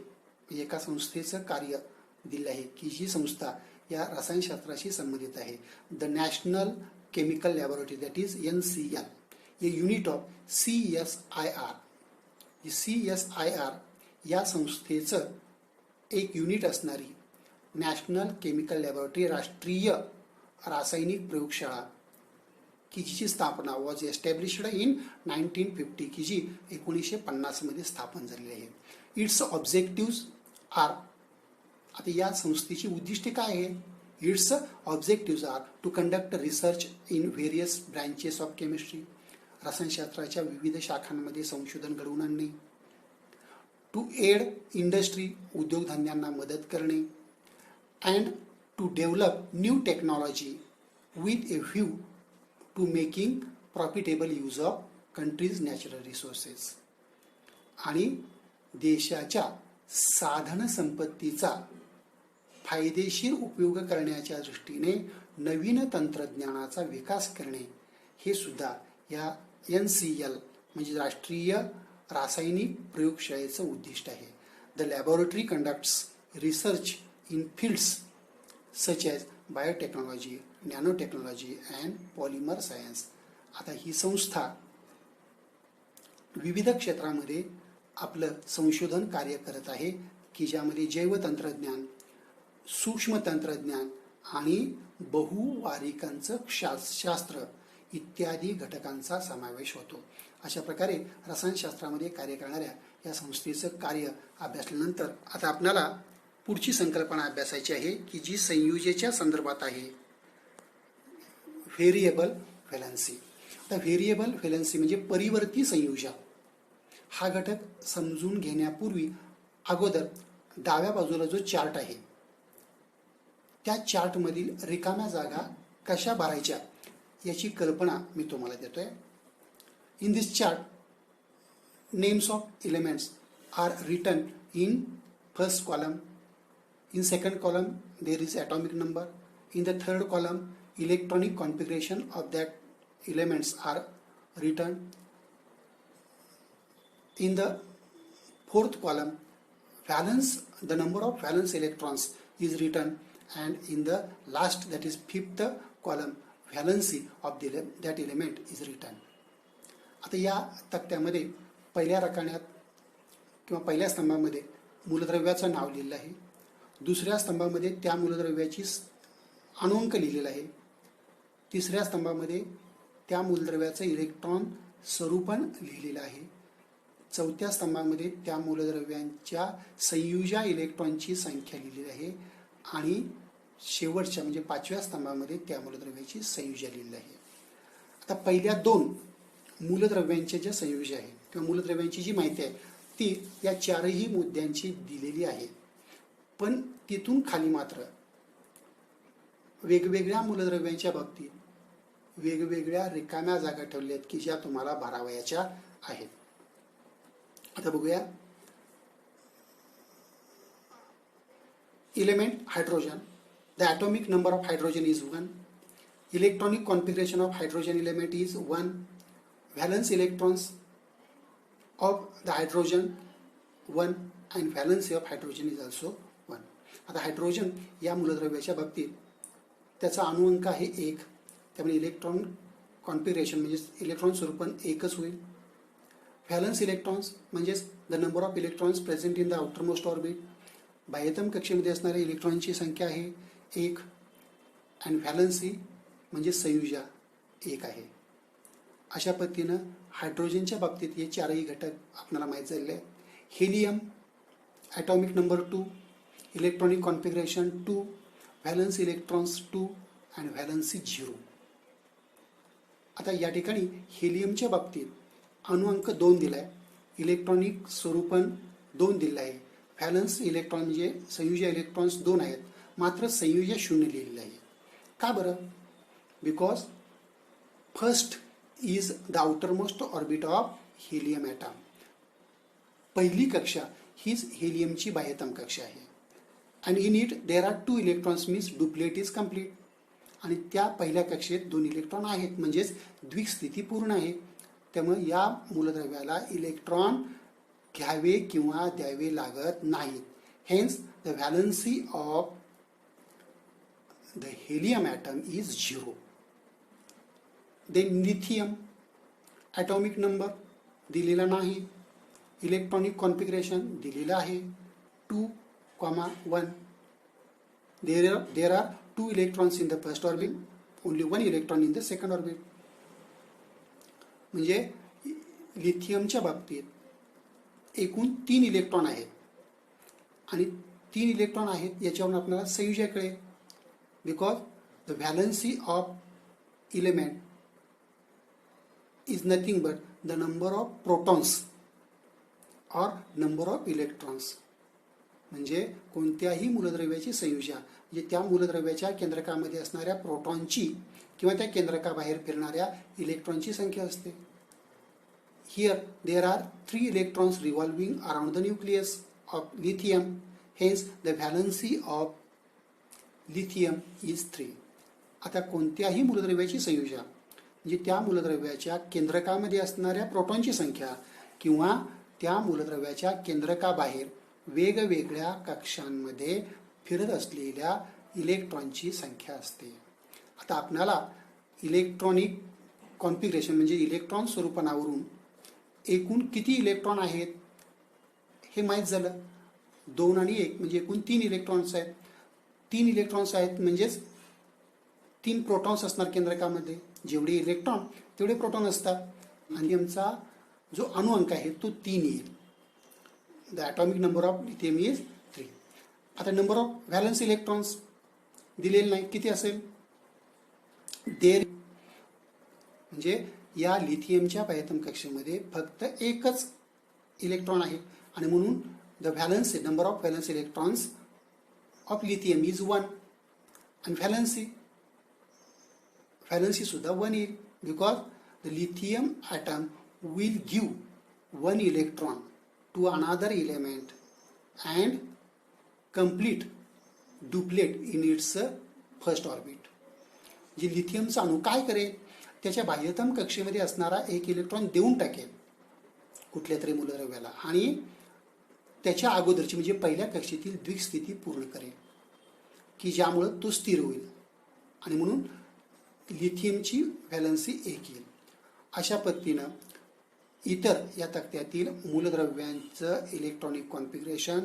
एका संस्थेचं कार्य दिले आहे की जी संस्था या रसायनशास्त्राशी संबंधित आहे. The national chemical laboratory that is NCL, A unit of CSIR. CSIR या संस्थेचं एक युनिट असणारी नॅशनल केमिकल लॅबोरेटरी राष्ट्रीय रासायनिक प्रयोगशाळा की जिची स्थापना वॉज एस्टॅब्लिश्ड इन 1950 की जी 1950 मध्ये स्थापन झालेली आहे. Its objectives are. आता या संस्थेची उद्दिष्टे काय आहे. Its objectives are to conduct research in various branches of chemistry. रसायनशास्त्राच्या विविध शाखांमध्ये संशोधन घडवून आणणे. टू एड इंडस्ट्री उद्योगधंद्यांना मदत करणे. And to develop new technology with a view to making profitable use of country's natural resources. आणि देशाच्या साधन संपत्तीचा फायदेशीर उपयोग करण्याच्या दृष्टीने नवीन तंत्रज्ञानाचा विकास करणे हे सुद्धा या NCL म्हणजे राष्ट्रीय रासायनिक प्रयोगशाळेचं उद्दिष्ट आहे. The laboratory conducts research in fields such as biotechnology, nanotechnology and polymer science. आता ही संस्था विविध क्षेत्रामध्ये आपलं संशोधन कार्य करत आहे की ज्यामध्ये जैवतंत्रज्ञान, सूक्ष्म तंत्रज्ञान आणि बहुवारिकांचं शास्त्र इत्यादी घटकांचा समावेश होतो. अशा प्रकारे रसायनशास्त्रामध्ये कार्य करणाऱ्या या संस्थेचं कार्य अभ्यासल्यानंतर आता आपल्याला पुढची संकल्पना अभ्यासायची आहे की जी संयुजेच्या संदर्भात आहे, व्हेरिएबल व्हॅलन्सी. आता व्हेरिएबल व्हॅलन्सी म्हणजे परिवर्ती संयोजन. हा घटक समजून घेण्यापूर्वी अगोदर डाव्या बाजूला जो चार्ट आहे त्या चार्टमधील रिकाम्या जागा कशा भरायच्या याची कल्पना मी तुम्हाला देतोय. In this chart, names of elements are written in first column. In second column, there is atomic number. In the third column, electronic configuration of that elements are written. In the fourth column, the number of valence electrons is written, and in the last, that is fifth column, valency of that element is written. आता या तक्त्यामध्ये पहिल्या रकान्यात किंवा पहिल्या स्तंभामध्ये मूलद्रव्याचं नाव लिहिलं आहे. दुसऱ्या स्तंभामध्ये त्या मूलद्रव्याची अणुअंक लिहिलेला आहे. तिसऱ्या स्तंभामध्ये त्या मूलद्रव्याचं इलेक्ट्रॉन स्वरूपण लिहिलेलं आहे. चौथ्या स्तंभामध्ये त्या मूलद्रव्यांच्या संयुजा इलेक्ट्रॉनची संख्या लिहिलेली आहे. आणि शेवटच्या म्हणजे पाचव्या स्तंभामध्ये त्या मूलद्रव्याची संयुजा लिहिलेली आहे. आता पहिल्या दोन मूलद्रव्यांच्या ज्या संयुजा आहेत किंवा मूलद्रव्यांची जी माहिती आहे ती या चारही मुद्द्यांची दिलेली आहे. पण तिथून खाली मात्र वेगवेगळ्या मूलद्रव्यांच्या बाबतीत वेगवेगळ्या रिकाम्या जागा ठेवल्या आहेत की ज्या तुम्हाला भरावयाच्या आहेत. आता बघूया. Element hydrogen. The atomic number of hydrogen is 1. Electronic configuration of hydrogen element is 1. Valence electrons of the hydrogen 1 and valency of hydrogen is also 1. आता हायड्रोजन या मूलद्रव्याच्या बाबतीत त्याचा अणुअंक आहे 1. त्यामुळे इलेक्ट्रॉन कॉन्फिगरेशन म्हणजे इलेक्ट्रॉन स्वरूपण एकच होईल. व्हॅलन्स इलेक्ट्रॉन्स म्हणजेच the number of electrons present in the outermost orbit. बाह्यतम कक्षेमध्ये असणाऱ्या इलेक्ट्रॉनची संख्या आहे 1. अँड व्हॅलन्सी म्हणजे संयुजा 1 आहे. अशा पद्धतीनं हायड्रोजनच्या बाबतीत हे चारही घटक आपल्याला माहीत झालेले आहेत. Helium atomic number 2, electronic configuration 2, valence electrons 2 and valency 0. आता या ठिकाणी हेलियमच्या बाबतीत अणुअंक 2 दिला आहे. इलेक्ट्रॉनिक स्वरूपण 2 दिलं आहे. व्हॅलन्स इलेक्ट्रॉन म्हणजे संयुजा इलेक्ट्रॉन्स 2 आहेत. मात्र संयुजा 0 लिहिलेलं आहे. का बरं? Because first is the outermost orbit of helium atom. पहिली कक्षा हीच हेलियमची बाह्यतम कक्षा आहे. And in it there are 2 electrons means duplet is complete. आणि त्या पहिल्या कक्षेत 2 इलेक्ट्रॉन आहेत म्हणजेच द्विस्थिती पूर्ण आहे. त्यामुळे या मूलद्रव्याला इलेक्ट्रॉन घ्यावे किंवा द्यावे लागत नाहीत. Hence the valency of the helium atom is 0. Then lithium atomic number दिलेला नाही. इलेक्ट्रॉनिक कॉन्फिगरेशन दिलेलं आहे 2,1. There are 2 electrons in the first orbit, only 1 electron in the second orbit. म्हणजे लिथियमच्या बाबतीत एकूण 3 इलेक्ट्रॉन आहेत आणि 3 इलेक्ट्रॉन आहेत याच्यावरून आपल्याला संयुजा कळेल. Because the valency of element is nothing but the number of protons or number of electrons. म्हणजे कोणत्याही मूलद्रव्याची संयुजा म्हणजे त्या मूलद्रव्याच्या केंद्रकामध्ये असणाऱ्या प्रोटॉनची किंवा त्या केंद्रकाबाहेर फिरणाऱ्या इलेक्ट्रॉनची संख्या असते. Here there are 3 electrons revolving around the nucleus of lithium. Hence the valency of lithium is 3. आता कोणत्याही मूलद्रव्याची संयुजा म्हणजे त्या मूलद्रव्याच्या केंद्रकामध्ये असणाऱ्या प्रोटॉनची संख्या किंवा त्या मूलद्रव्याच्या केंद्रकाबाहेर वेगवेगळ्या कक्षांमध्ये फिरत असलेल्या इलेक्ट्रॉनची संख्या असते. आता आपणाला इलेक्ट्रॉनिक कॉन्फिगरेशन म्हणजे इलेक्ट्रॉन स्वरूपनावरून एकूण किती इलेक्ट्रॉन आहेत हे माहीत झालं. 2 आणि 1 म्हणजे एकूण 3 इलेक्ट्रॉन्स आहेत. 3 इलेक्ट्रॉन्स आहेत म्हणजेच 3 प्रोटॉन्स असणार केंद्रकामध्ये. जेवढे इलेक्ट्रॉन तेवढे प्रोटॉन असतात. आणि आमचा जो अणुअंक आहे तो 3 येईल. The atomic number of lithium is 3. आता नंबर ऑफ व्हॅलन्स इलेक्ट्रॉन्स दिलेले नाही, किती असेल? देर म्हणजे या लिथियमच्या बाह्यतम कक्षेमध्ये फक्त एकच इलेक्ट्रॉन आहे आणि म्हणून the valence number of valence electrons of lithium is 1. आणि व्हॅलन्सी सुद्धा 1 येईल because the lithium atom will give 1 electron to another element and complete duplet in its first orbit. जे लिथियमचा अणू काय करेल, त्याच्या बाह्यतम कक्षेमध्ये असणारा एक इलेक्ट्रॉन देऊन टाकेल कुठल्या तरी मूलद्रव्याला आणि त्याच्या अगोदरची म्हणजे पहिल्या कक्षेतील द्विस्थिती पूर्ण करेल की ज्यामुळं तो स्थिर होईल आणि म्हणून लिथियमची व्हॅलन्सी 1 येईल. अशा पद्धतीनं इतर या तक्त्यातील मूलद्रव्यांचं इलेक्ट्रॉनिक कॉन्फिगरेशन,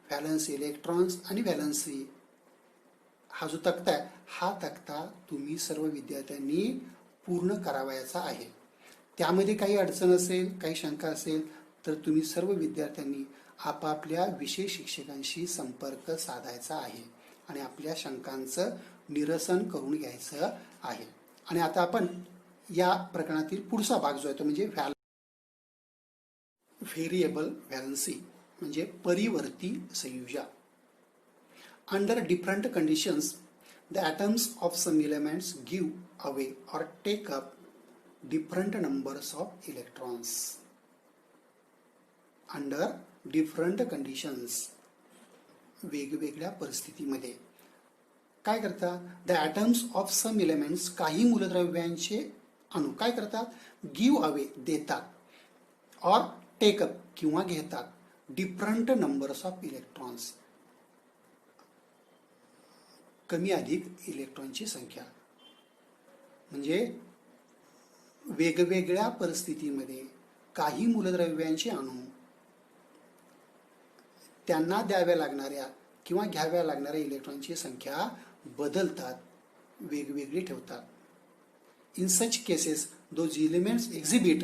व्हॅलन्स इलेक्ट्रॉन्स आणि व्हॅलन्सी हा जो तक्ता आहे हा तक्ता तुम्ही सर्व विद्यार्थ्यांनी पूर्ण करावयाचा आहे. त्यामध्ये काही अडचण असेल, काही शंका असेल तर तुम्ही सर्व विद्यार्थ्यांनी आपापल्या विषय शिक्षकांशी संपर्क साधायचा आहे आणि आपल्या शंकांचं निरसन करून घ्यायचं आहे. आणि आता आपण या प्रकरणातील पुढचा भाग जो आहे तो म्हणजे व्हेरिएबल व्हॅलन्सी म्हणजे परिवर्ती संयुजा. Under different conditions the atoms of some elements give away or take up different numbers of electrons. Under different conditions वेगवेगळ्या परिस्थितीमध्ये काय करतात? The atoms of some elements काही मूलद्रव्यांचे अणू काय करतात? गिव्ह अवे देतात और टेक अप किंवा घेतात डिफरंट नंबर्स ऑफ इलेक्ट्रॉन्स कमी अधिक इलेक्ट्रॉनची संख्या. म्हणजे वेगवेगळ्या परिस्थितीमध्ये काही मूलद्रव्यांचे अणू त्यांना द्याव्या लागणाऱ्या किंवा घ्याव्या लागणाऱ्या इलेक्ट्रॉनची संख्या बदलतात, वेगवेगळी ठेवतात. In such cases those elements exhibit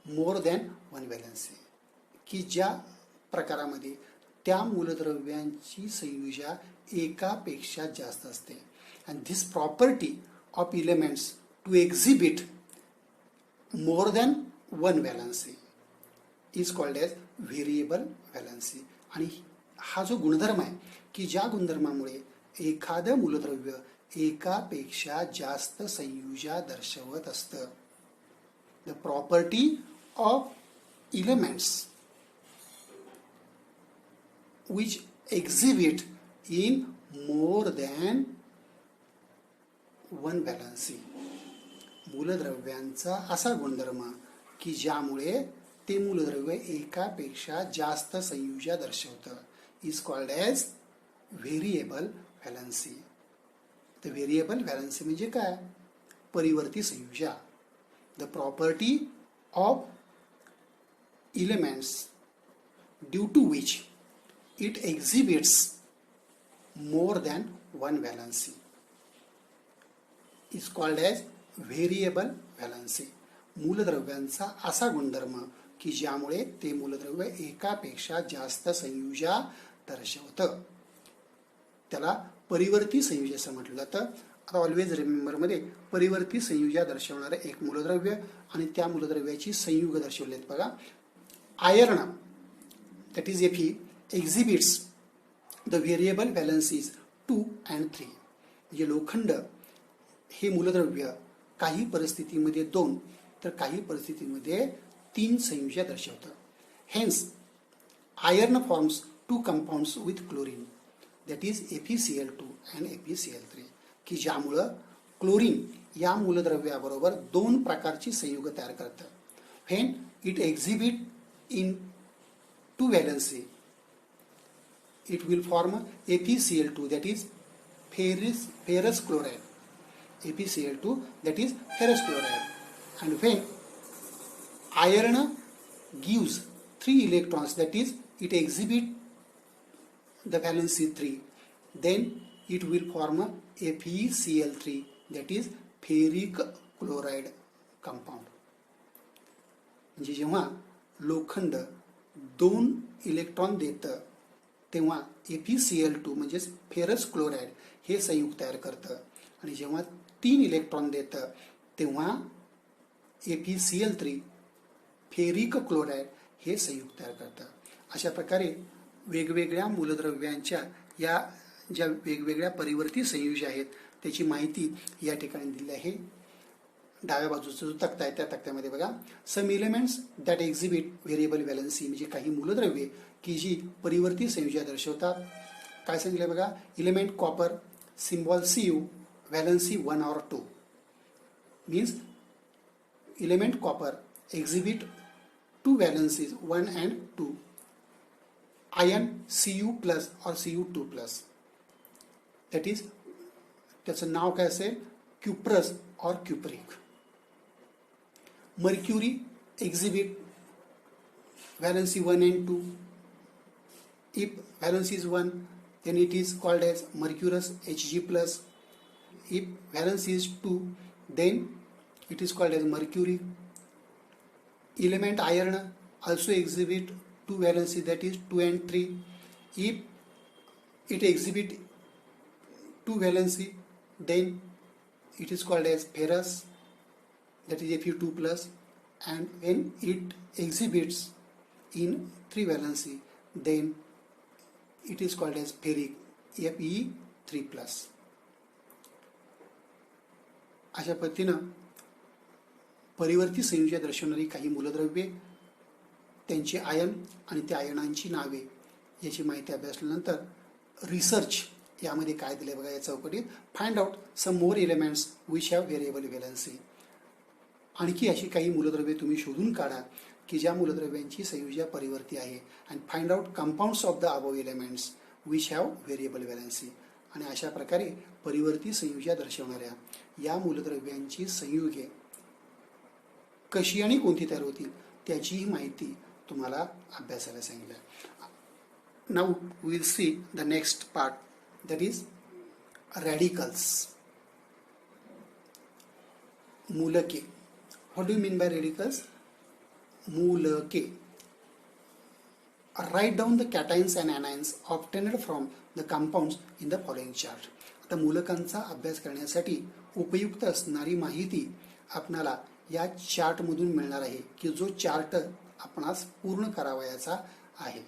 more than 1 valency की ज्या प्रकारामध्ये त्या मूलद्रव्यांची संयुजा एकापेक्षा जास्त असते. And this property of elements to exhibit more than 1 valency is called as variable valency. आणि हा जो गुणधर्म आहे की ज्या गुणधर्मामुळे एखादं मूलद्रव्य एकापेक्षा जास्त संयुजा दर्शवत असतं. The property of elements which exhibit in more than 1 valency. मूलद्रव्यांचा असा गुणधर्म की ज्यामुळे ते मूलद्रव्य एकापेक्षा जास्त संयुजा दर्शवतं is called as variable valency. तर व्हेरिएबल व्हॅलन्सी म्हणजे काय? परिवर्ती संयुजा. The property of elements due to which it exhibits more than 1 valency is called as variable valency. मूलद्रव्यांचा असा गुणधर्म की ज्यामुळे ते मूलद्रव्य एकापेक्षा जास्त संयुजा दर्शवतं त्याला परिवर्ती संयुजा असं म्हटलं जातं. आता ऑलवेज रिमेंबर मध्ये परिवर्ती संयुजा दर्शवणारे एक मूलद्रव्य आणि त्या मूलद्रव्याची संयुग दर्शवले आहेत बघा. Iron that is Fe exhibits the variable valencies 2 and 3. म्हणजे लोखंड हे मूलद्रव्य काही परिस्थितीमध्ये 2 तर काही परिस्थितीमध्ये 3 संयुजा दर्शवतं. Hence iron forms 2 compounds with chlorine that is FeCl2 and FeCl3 की ज्यामुळं क्लोरीन या मूलद्रव्याबरोबर दोन प्रकारची संयुग तयार करतं. When it exhibit in two valency it will form ApCl2, that is ferrous chloride. ApCl2, that is ferrous chloride. And when iron gives 3 electrons, that is it exhibit the valency 3, then it will form FeCl3, that is ferric chloride compound. म्हणजे जेव्हा लोखंड 2 electron देतं तेव्हा FeCl2 म्हणजेच ferrous chloride हे संयुग तयार करतं, आणि जेव्हा 3 इलेक्ट्रॉन देतं तेव्हा FeCl3 फेरिक क्लोराईड हे संयुग तयार करतं. अशा प्रकारे वेगवेगळ्या मूलद्रव्यांच्या या ज्या वेगवेगळ्या परिवर्ती संयुज आहेत त्याची माहिती या ठिकाणी दिली आहे. डाव्या बाजूचा जो तक्ता आहे त्या तक्त्यामध्ये बघा, some elements that exhibit variable valency, म्हणजे काही मूलद्रव्ये की जी परिवर्ती संयुजा दर्शवतात. काय सांगितलं बघा, element copper symbol Cu, valency 1 or 2, means element copper exhibit 2 व्हॅलन्सीज 1 and 2. Ion Cu+ or Cu2+, that is त्याचं नाव काय असेल, क्युप्रस और cupric. Mercury exhibit valency 1 and 2. If valence is 1, then it is called as mercurous Hg+. If valence is 2, then it is called as mercury. Element iron also exhibit 2 valency, that is 2 and 3. If it exhibit 2 valency, then it is called as ferrous, that is Fe2+. And when it exhibits in 3 valency, then it is called as ferric, Fe3+. अशा पद्धतीनं परिवर्ती संयुजा दर्शवणारी काही मूलद्रव्ये, त्यांचे ion आणि त्या आयनांची नावे याची माहिती अभ्यासल्यानंतर रिसर्च यामध्ये काय दिले बघा या चौकटीत, find out some more elements which have variable valency. आणखी अशी काही मूलद्रव्ये तुम्ही शोधून काढा की ज्या मूलद्रव्यांची संयुजा परिवर्ती आहे, and find out compounds of the above elements which have variable valency. आणि अशा प्रकारे परिवर्ती संयुजा दर्शवणाऱ्या या मूलद्रव्यांची संयुगे कशी आणि कोणती तयार होतील त्याचीही माहिती तुम्हाला अभ्यासाला सांगितलं. Now will see the next part, that is radicals. मूलके. What do you mean by radicals? मूलके. Write down the cations and anions obtained from the compounds in the following chart. आता मूलकांचा अभ्यास करण्यासाठी उपयुक्त असणारी माहिती आपणाला या चार्टमधून मिळणार आहे की जो चार्ट आपणास पूर्ण करावयाचा आहे.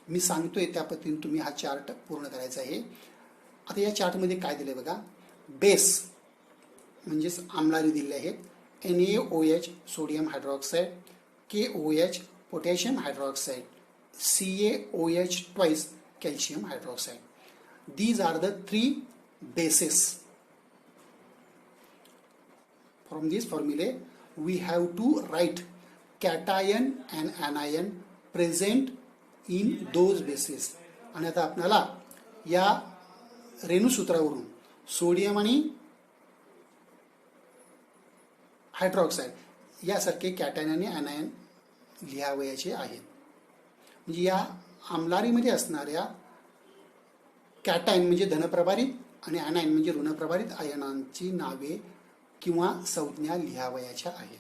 मी सांगतोय त्या पद्धतीने तुम्ही हा चार्ट पूर्ण करायचा आहे. आता या चार्टमध्ये काय दिले बघा, बेस म्हणजेच आम्लारी दिले आहेत, NaOH sodium hydroxide, KOH potassium hydroxide, CaOH twice calcium hydroxide. These are the 3 bases. From this formula, we have to write cation and anion present in those bases. आणि आता आपल्याला या रेणुसूत्रावरून सोडियम आणि हायड्रॉक्साईड यासारखे cation आणि anion लिहावयाचे आहेत. म्हणजे या आम्लारीमध्ये असणाऱ्या कॅटायन म्हणजे धनप्रभारित आणि ॲनायन म्हणजे ऋणप्रभारित आयनांची नावे किंवा संज्ञा लिहावयाच्या आहेत.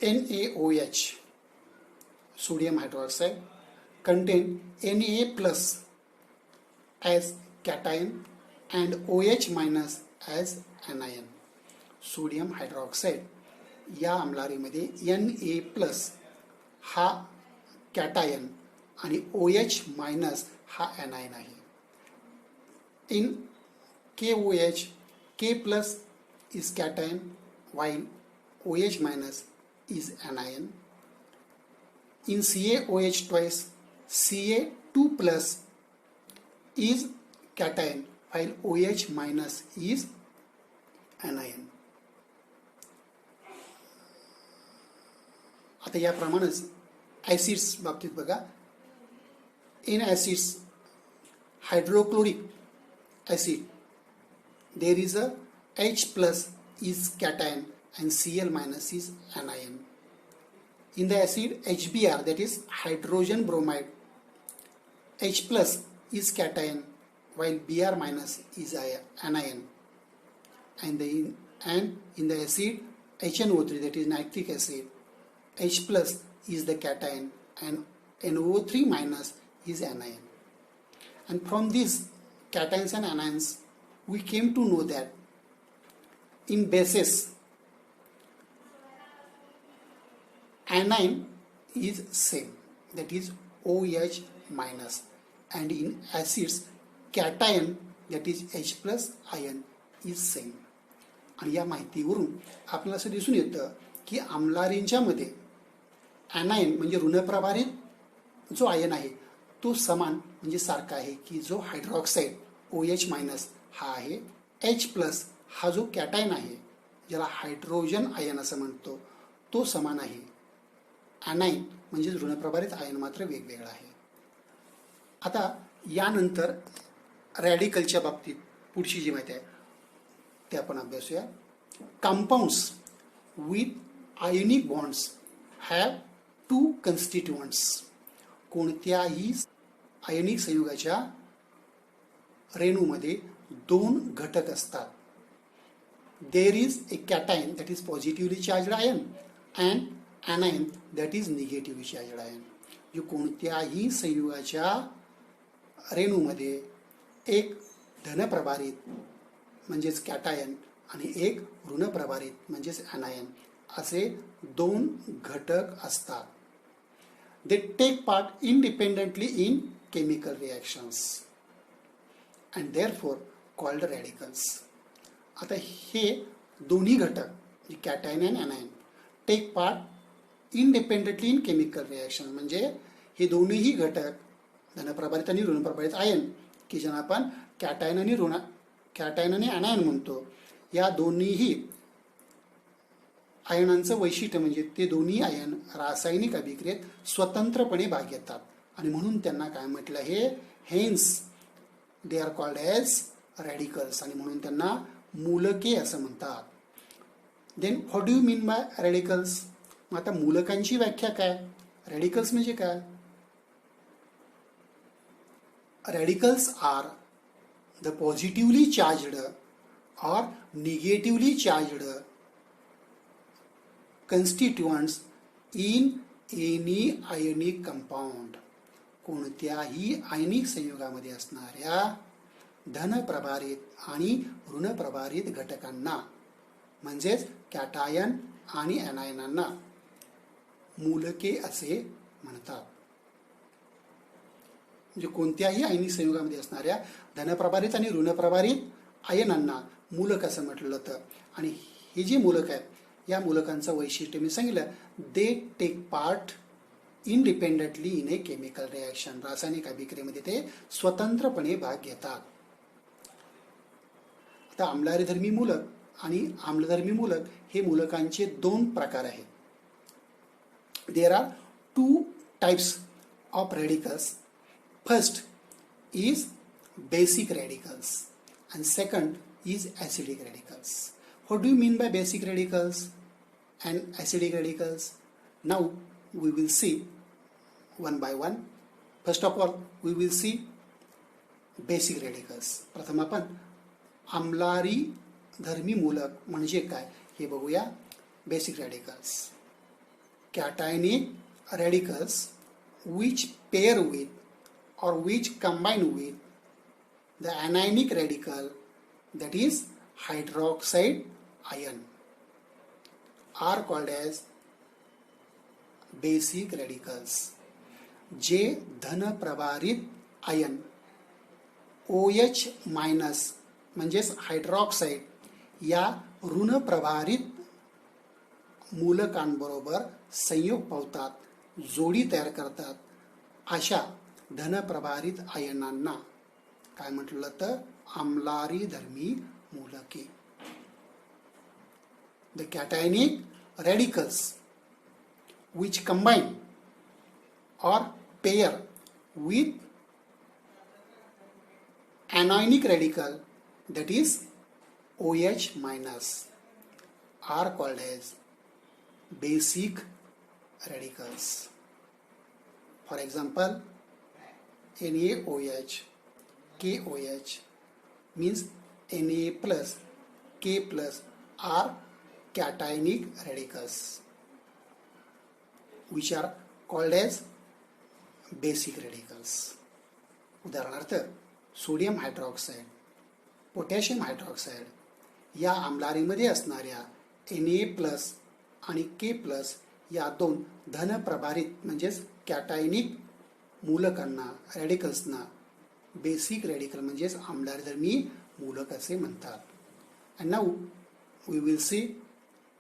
NaOH sodium hydroxide contain Na+ as cation and OH- as anion. Sodium hydroxide या आम्लारीमध्ये Na+ हा कॅटायन आणि OH- हा ॲनायन आहे. In KOH, K+ is cation while OH- is anion. In CaOH twice, Ca2+ is cation while OH- is anion. आता याप्रमाणेच acids बाबतीत बघा, in acids hydrochloric acid there is a H plus is cation and Cl minus is anion. In the acid HBr, that is hydrogen bromide, H plus is cation while Br minus is anion. And in the acid HNO3, that is nitric acid, H plus is the cation and NO3 minus is anion. And from these cations and anions, we came to know that in bases anion is same, that is OH minus, and in acids cation, that is H plus ion is same. आणि या माहितीवरून आपल्याला असं दिसून येतं की आम्लारेंच्या मध्ये anion म्हणजे ऋणप्रभारित जो आयन आहे तो समान म्हणजे सारखा आहे की जो हायड्रॉक्साईड OH मायनस हा आहे, H प्लस हा जो कॅटायन आहे ज्याला हायड्रोजन आयन असं म्हणतो तो समान आहे. ॲनाईन म्हणजे ऋणप्रभारित आयन मात्र वेगवेगळा आहे. आता यानंतर रॅडिकलच्या बाबतीत पुढची जी माहिती आहे ते आपण अभ्यासूया. Compounds with ionic bonds have two constituents. कोणत्याही आयोनिक संयुगाच्या रेणूमध्ये दोन घटक असतात. There is a cation that is positively charged ion and anion that is negatively charged ion. जो कोणत्याही संयुगाच्या रेणूमध्ये एक धनप्रभारित म्हणजेच कॅटायन आणि एक ऋणप्रभारित म्हणजेच ॲनायन असे दोन घटक असतात. They take part independently in chemical reactions and therefore called radicals. आता हे दोन्ही घटक cation and anion take part independently in chemical reaction म्हणजे हे दोन्हीही घटक धनप्रभारित आणि ऋणप्रभारित आयन की ज्यांना आपण कॅटायन आणि ॲनायन म्हणतो, या दोन्हीही आयनांचं वैशिष्ट्य म्हणजे ते दोन्ही आयन रासायनिक अभिक्रियेत स्वतंत्रपणे भाग घेतात आणि म्हणून त्यांना काय म्हटलं आहे, hence they are called as radicals आणि म्हणून त्यांना मूलके असं म्हणतात. Then what do you mean by radicals. मग आता मूलकांची व्याख्या काय, रॅडिकल्स म्हणजे काय. Radicals are the positively charged और negatively charged constituents in any ionic compound. कोणत्याही आयनिक संयुगामध्ये असणाऱ्या धनप्रभारित आणि ऋणप्रभारित घटकांना म्हणजेच कॅटायन आणि ॲनायनांना मूलके असे म्हणतात. म्हणजे कोणत्याही आयनिक संयुगामध्ये असणाऱ्या धनप्रभारित आणि ऋणप्रभारित आयनांना मूलक असं म्हटलं जातं. आणि हे जे मूलक आहेत या मूलकांचं वैशिष्ट्य मी सांगितलं, they take part independently in a chemical reaction. रासायनिक अभिक्रियेमध्ये ते स्वतंत्रपणे भाग घेतात. आता आम्लधर्मी मूलक आणि आम्लधर्मी मूलक हे मूलकांचे दोन प्रकार आहेत. There are two types of radicals. First is basic radicals and second is acidic radicals. What do you mean by basic radicals and acidic radicals? Now we will see one by one. First of all, we will see basic radicals. प्रथम आपण आम्लारी धर्मी मूलक म्हणजे काय हे बघूया. Basic radicals. Cationic radicals which pair with or which combine with the anionic radical, that is hydroxide ion, are called as basic radicals. जे धनप्रभारित ion OH minus म्हणजेच हायड्रॉक्साईड या ऋणप्रभारित मूलकांबरोबर संयोग पावतात, जोडी तयार करतात, अशा धनप्रभारित आयनांना काय म्हटलं तर आम्लारी धर्मी मूलके. the cationic radicals which combine or pair with anionic radical, that is OH minus, are called as basic radicals. For example, NaOH, KOH means Na plus K plus are cationic radicals which are called as basic radicals. उदाहरणार्थ sodium hydroxide, potassium hydroxide या आम्लारीमध्ये असणाऱ्या Na plus आणि K plus या दोन धनप्रभारित म्हणजेच कॅटायनिक मूलकांना रॅडिकल्सना basic radical म्हणजेच आम्लधर्मी मूलक असे म्हणतात. And now we will see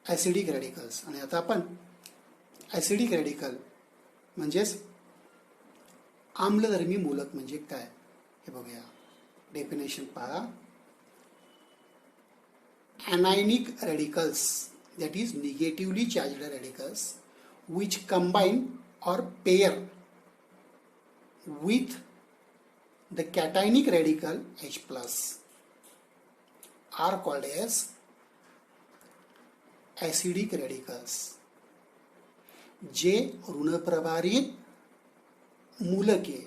acidic radicals. आणि आता आपण ॲसिडिक रॅडिकल म्हणजेच आम्लधर्मी मूलक म्हणजे काय हे बघूया. डेफिनेशन पहा. anionic radicals, that is negatively charged radicals, which combine or pair with the cationic radical H plus are called as acidic radicals. जे ऋणप्रभारित मूलके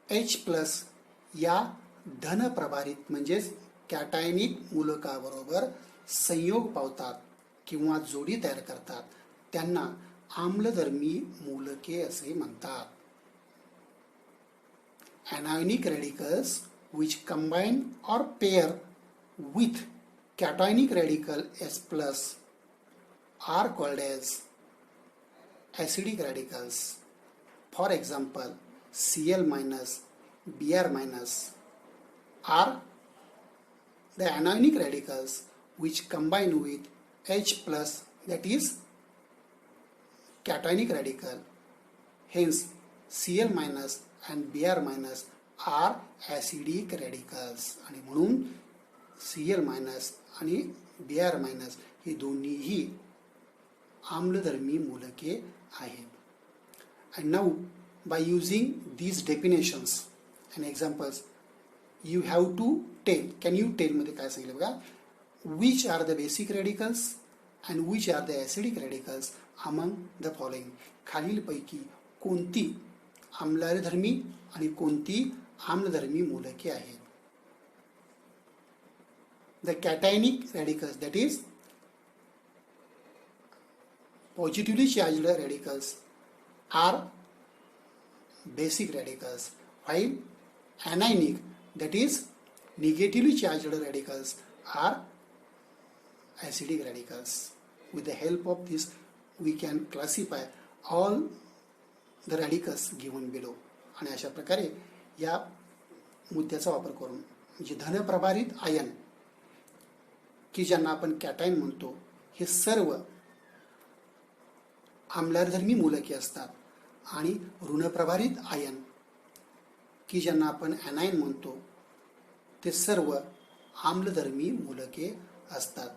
H प्लस या धनप्रभारित म्हणजेच कॅटायनिक मूलकाबरोबर संयोग पावतात किंवा जोडी तयार करतात त्यांना आम्लधर्मी मूलके असे म्हणतात. anionic radicals which combine or pair with cationic radical H plus are called as acidic radicals. For example, Cl minus, Br minus are the anionic radicals which combine with H plus, that is cationic radical. Hence, Cl minus and Br minus are acidic radicals. आणि म्हणून Cl minus आणि Br minus ही दोन्हीही आम्लधर्मी मूलके आहेत. And now, by using these definitions and examples, you have to tell. Can you tell मध्ये काय सांगितलं बघा. Which are the basic radicals and which are the acidic radicals among the following. खालीलपैकी कोणती आम्लधर्मी आणि कोणती आम्लधर्मी मूलके आहेत. The cationic radicals, that is positively charged radicals, are basic radicals, while anionic, that is negatively charged radicals, are acidic radicals. With the help of this, we can classify all the radicals given below. आणि अशा प्रकारे या मुद्द्याचा वापर करून म्हणजे धनप्रभारित ion की ज्यांना आपण कॅटायन म्हणतो हे सर्व आम्लधर्मी मूलके असतात आणि ऋणप्रभारित आयन की ज्यांना आपण ॲनायन म्हणतो ते सर्व आम्लधर्मी मूलके असतात.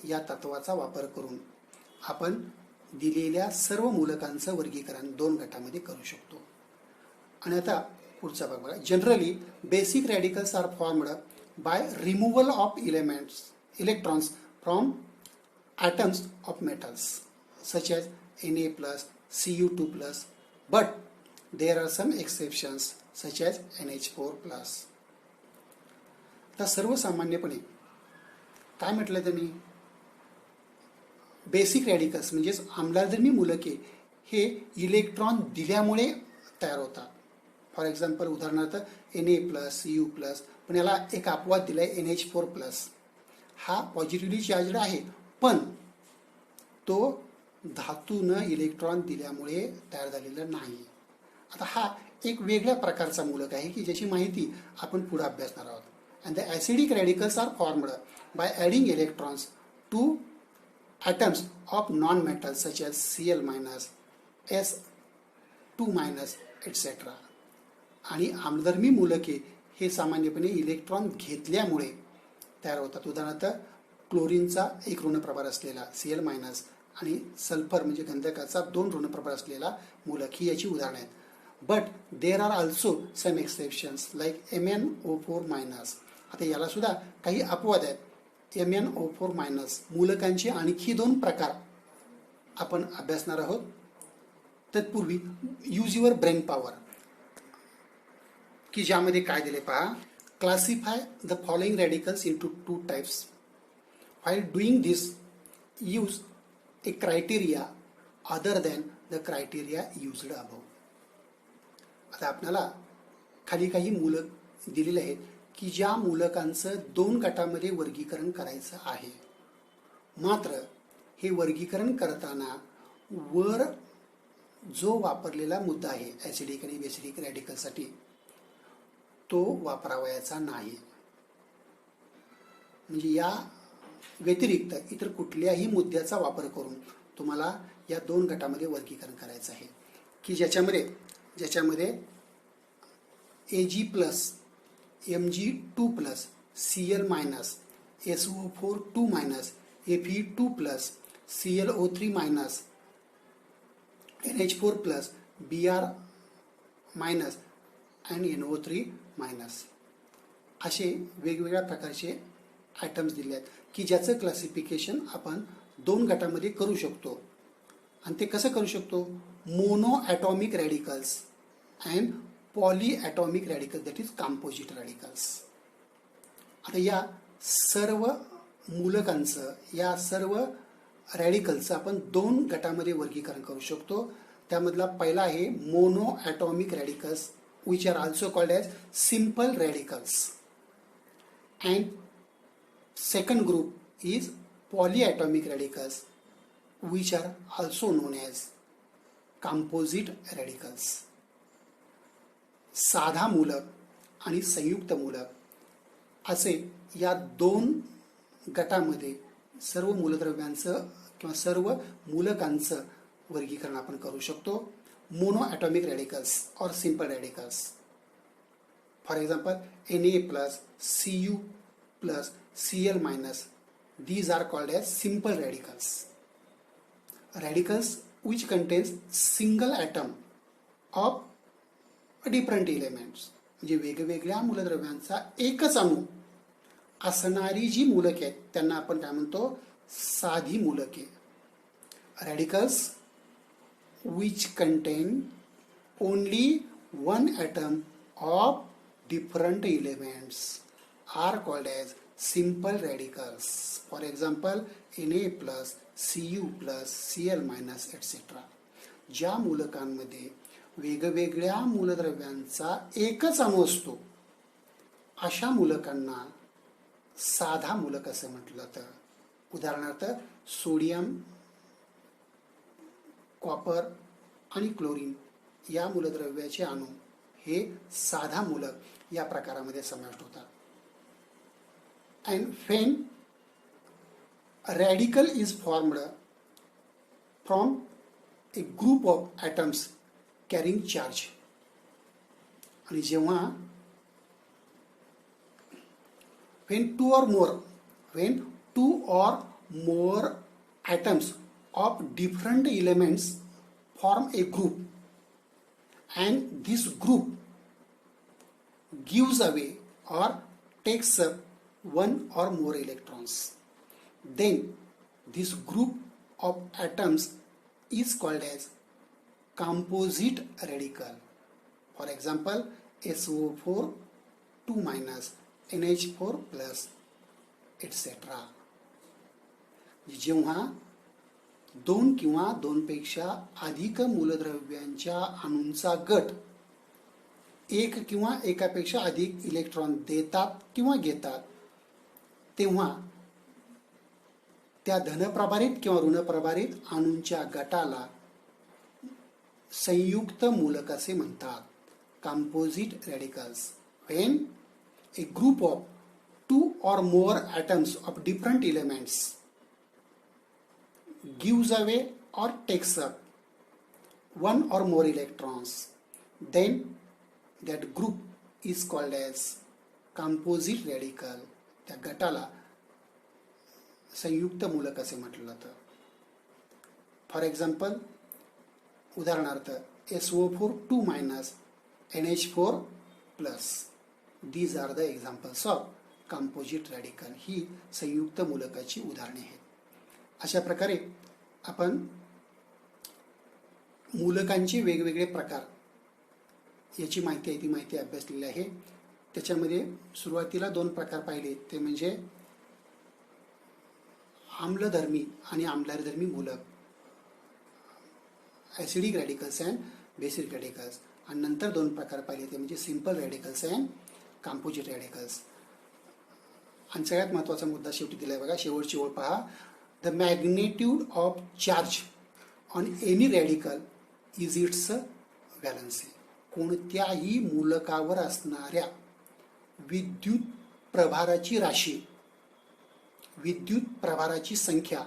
या तत्वाचा वापर करून आपण दिलेल्या सर्व मूलकांचं वर्गीकरण दोन गटामध्ये करू शकतो. आणि आता पुढचा भाग बघा. Generally basic radicals are formed by removal of electrons from atoms of metals such as Na plus, Cu2 plus, but there are some exceptions such as NH4 plus. तर सर्वसामान्यपणे काय म्हटलं त्यांनी बेसिक रॅडिकल्स म्हणजेच आम्लधर्मी मूलके हे इलेक्ट्रॉन दिल्यामुळे तयार होतात. फॉर एक्झाम्पल उदाहरणार्थ Na प्लस Cu प्लस पण याला एक अपवाद दिलाय NH4 प्लस. हा पॉझिटिव्हली चार्जड आहे पण तो धातूनं इलेक्ट्रॉन दिल्यामुळे तयार झालेला नाही. आता हा एक वेगळ्या प्रकारचा मूलक आहे की ज्याची माहिती आपण पुढे अभ्यासणार आहोत. And the acidic radicals are formed by adding electrons to atoms of non-metals such as Cl minus, S2 minus, etc. आणि आम्लधर्मी मूलके हे सामान्यपणे इलेक्ट्रॉन घेतल्यामुळे तयार होतात. उदाहरणार्थ क्लोरीनचा एक ऋणप्रभार असलेला Cl मायनस आणि सल्फर म्हणजे गंधकाचा 2 ऋणप्रभार असलेला मूलक ही याची उदाहरणे आहेत. But there are also some exceptions like MnO4 minus. आता याला सुद्धा काही अपवाद आहेत. MnO4 मायनस मूलकांचे आणखी 2 प्रकार आपण अभ्यासणार आहोत. तत्पूर्वी यूज युअर ब्रेन पॉवर, की ज्यामध्ये काय दिले पहा. Classify the following radicals into 2 types. While doing this use A criteria other than the criteria used above. आता आपल्याला खाली काही मूलक दिलेले आहेत की ज्या मूलकांचं 2 गटामध्ये वर्गीकरण करायचं आहे. मात्र हे वर्गीकरण करताना वर जो वापरलेला मुद्दा आहे ॲसिडिक आणि बेसिडिक रॅडिकलसाठी तो वापरावयाचा नाही. म्हणजे या व्यतिरिक्त इतर कुठल्याही मुद्द्याचा वापर करून तुम्हाला या 2 गटामध्ये वर्गीकरण करायचं आहे की ज्याच्यामध्ये Ag plus Mg2 plus Cl minus SO4 2 minus Fe2 plus ClO3 minus NH4 plus Br minus आणि NO3 मायनस असे वेगवेगळ्या प्रकारचे आयटम्स दिले आहेत की ज्याचं क्लासिफिकेशन आपण 2 गटामध्ये करू शकतो. आणि ते कसं करू शकतो. Mono atomic radicals and poly atomic radicals, that is composite radicals. आता या सर्व मूलकांचं या सर्व रॅडिकल्सचं आपण 2 गटामध्ये वर्गीकरण करू शकतो. त्यामधला पहिला आहे mono atomic radicals which are also called as simple radicals. And second group is polyatomic radicals which are also known as composite radicals. साधा मूलक आणि संयुक्त मूलक असे या 2 गटामध्ये सर्व मूलद्रव्यांचं किंवा सर्व मूलकांचं वर्गीकरण आपण करू शकतो. मोनो ॲटॉमिक रॅडिकल्स और simple radicals. For example Na plus Cu plus Cl minus, these are called as simple radicals. Radicals which contains single atom of different elements. म्हणजे वेगवेगळ्या मूलद्रव्यांचा एकच अणू असणारी जी मूलके आहेत त्यांना आपण काय म्हणतो. साधी मूलके. Radicals which contain only one atom of different elements are called as simple radicals. For example, Na plus Cu plus Cl minus etc. ज्या मूलकांमध्ये वेगवेगळ्या मूलद्रव्यांचा एकच अणू असतो अशा मूलकांना साधा मूलक असं म्हटलं जातं. उदाहरणार्थ सोडियम, कॉपर आणि क्लोरीन या मूलद्रव्याचे अणू हे साधा मूलक या प्रकारामध्ये समाविष्ट होतात. And when a radical is formed from a group of atoms carrying charge, आणि जेव्हा when two or more atoms of different elements form a group and this group gives away or takes up one or more electrons, then this group of atoms is called as composite radical. For example, SO4 2 minus NH4 plus etc. जेव्हा 2 किंवा 2 पेक्षा अधिक मूलद्रव्यांच्या अणूंचा गट एक किंवा एकापेक्षा अधिक इलेक्ट्रॉन देतात किंवा घेतात तेव्हा त्या धनप्रभारित किंवा ऋणप्रभारित अणूंच्या गटाला संयुक्त मूलक असे म्हणतात. Composite radicals. When A group of 2 or more atoms of different elements gives away or takes up one or more electrons, then that group is called as composite radical त्या गटाला संयुक्त मूलक असे म्हटलं जातं. फॉर एक्झाम्पल, उदाहरणार्थ SO4 2 minus NH4 plus. These are the examples of composite radical. ही संयुक्त मूलकाची उदाहरणे आहेत. अशा प्रकारे आपण मूलकांचे वेगवेगळे प्रकार याची माहिती आहे ती माहिती अभ्यासलेली आहे. त्याच्यामध्ये सुरुवातीला 2 प्रकार पाहिले, ते म्हणजे आम्लधर्मी आणि आम्लधर्मी मूलक, acidic radicals and basic radicals. आणि नंतर 2 प्रकार पाहिले, ते म्हणजे simple radicals and composite radicals. आणि सगळ्यात महत्त्वाचा मुद्दा शेवटी दिला आहे बघा, शेवटची ओळ पहा. The magnitude of charge on any radical is it's valency. कोणत्याही मूलकावर असणाऱ्या विद्युत प्रभाराची राशी, विद्युत प्रभाराची संख्या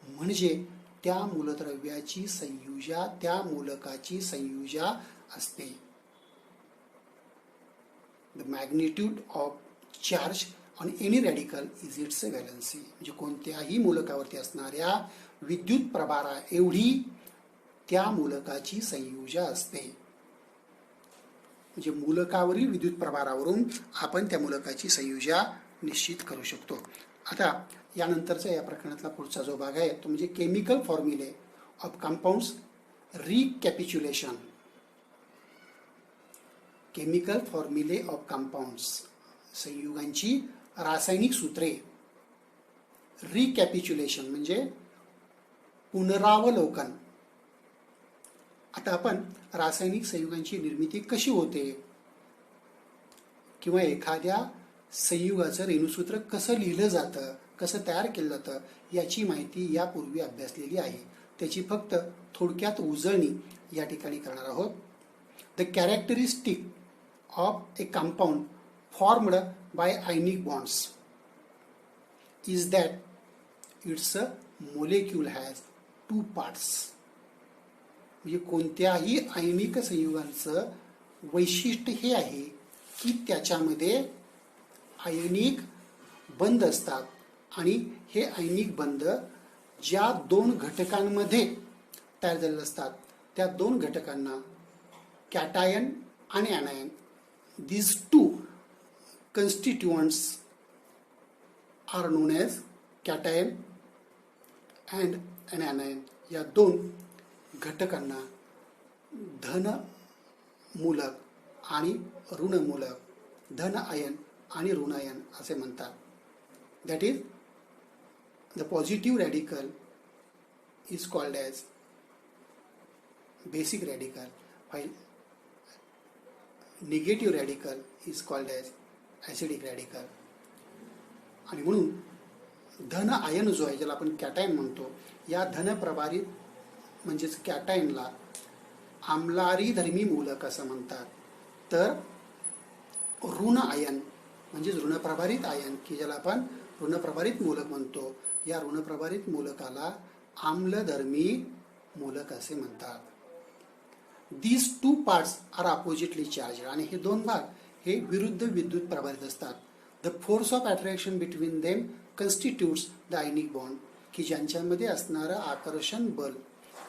म्हणजे त्या मूलद्रव्याची संयुजा, त्या मूलकाची संयुजा असते. The magnitude of charge on any radical is it's valency. म्हणजे कोणत्याही मूलकावरती असणाऱ्या विद्युत प्रभारा एवढी त्या मूलकाची संयुजा असते. म्हणजे मूलकावरील विद्युत प्रभारावरून आपण त्या मूलकाची संयुजा निश्चित करू शकतो. आता यानंतरचा या प्रकरणातला पुढचा जो भाग आहे तो म्हणजे chemical formulae of compounds recapitulation. Chemical formulae of compounds, संयुगांची रासायनिक सूत्रे. रिकॅपिच्युलेशन म्हणजे पुनरावलोकन. आता आपण रासायनिक संयुगांची निर्मिती कशी होते किंवा एखाद्या संयुगाचं रेणुसूत्र कसं लिहिलं जातं, कसं तयार केलं जातं याची माहिती यापूर्वी अभ्यासलेली आहे. त्याची फक्त थोडक्यात उजळणी या ठिकाणी करणार आहोत. The characteristic of A compound formed by ionic bonds is that it's molecule has 2 parts. म्हणजे कोणत्याही आयनिक संयुगांचं वैशिष्ट्य हे आहे की त्याच्यामध्ये आयनिक बंध असतात आणि हे आयनिक बंध ज्या 2 घटकांमध्ये तयार झालेले असतात त्या 2 घटकांना कॅटायन आणि ॲनायन, these 2 constituents are known as cation and an anion. या 2 घटकांना धन मूलक आणि ऋण मूलक, धन आयन आणि ऋण आयन असे म्हणतात. That is the positive radical is called as basic radical, while negative radical is called as acidic radical. आणि म्हणून धन आयन जो आहे ज्याला आपण कॅटायन म्हणतो, या धनप्रभारित म्हणजेच कॅटायनला आम्लारीधर्मी मूलक असं म्हणतात. तर ऋण आयन म्हणजेच ऋणप्रभारित आयन की ज्याला आपण ऋणप्रभारित मूलक म्हणतो, या ऋणप्रभारित मूलकाला आम्लधर्मी मूलक असे म्हणतात. These 2 parts are oppositely charged. आणि हे 2 भाग हे विरुद्ध विद्युत प्रभारित असतात. The force of attraction between them constitutes the ionic bond. की ज्यांच्यामध्ये असणारं आकर्षण बल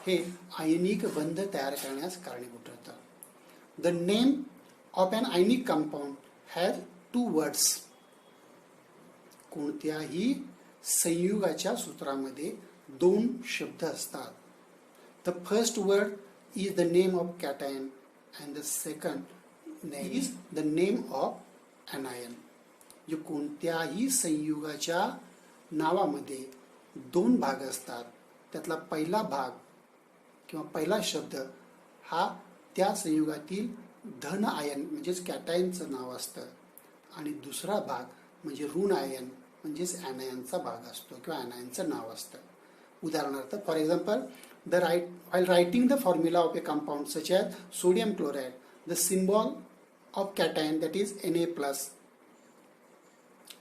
हे आयनिक बंध तयार करण्यास कारणीभूत ठरतं. The name of an ionic compound has 2 words. कोणत्याही संयुगाच्या सूत्रामध्ये 2 शब्द असतात. The first word is the name of cation and the second name is the name of anion. जे कोणत्याही संयुगाच्या नावामध्ये 2 भाग असतात. त्यातला पहिला भाग किंवा पहिला शब्द हा त्या संयुगातील धन आयन म्हणजेच कॅटायनचं नाव असतं आणि दुसरा भाग म्हणजे ऋण आयन म्हणजेच ॲनायनचा भाग असतो किंवा ॲनायनचं नाव असतं. उदाहरणार्थ, for example, while writing the formula of a compound such as sodium chloride, the symbol of cation, that is Na plus,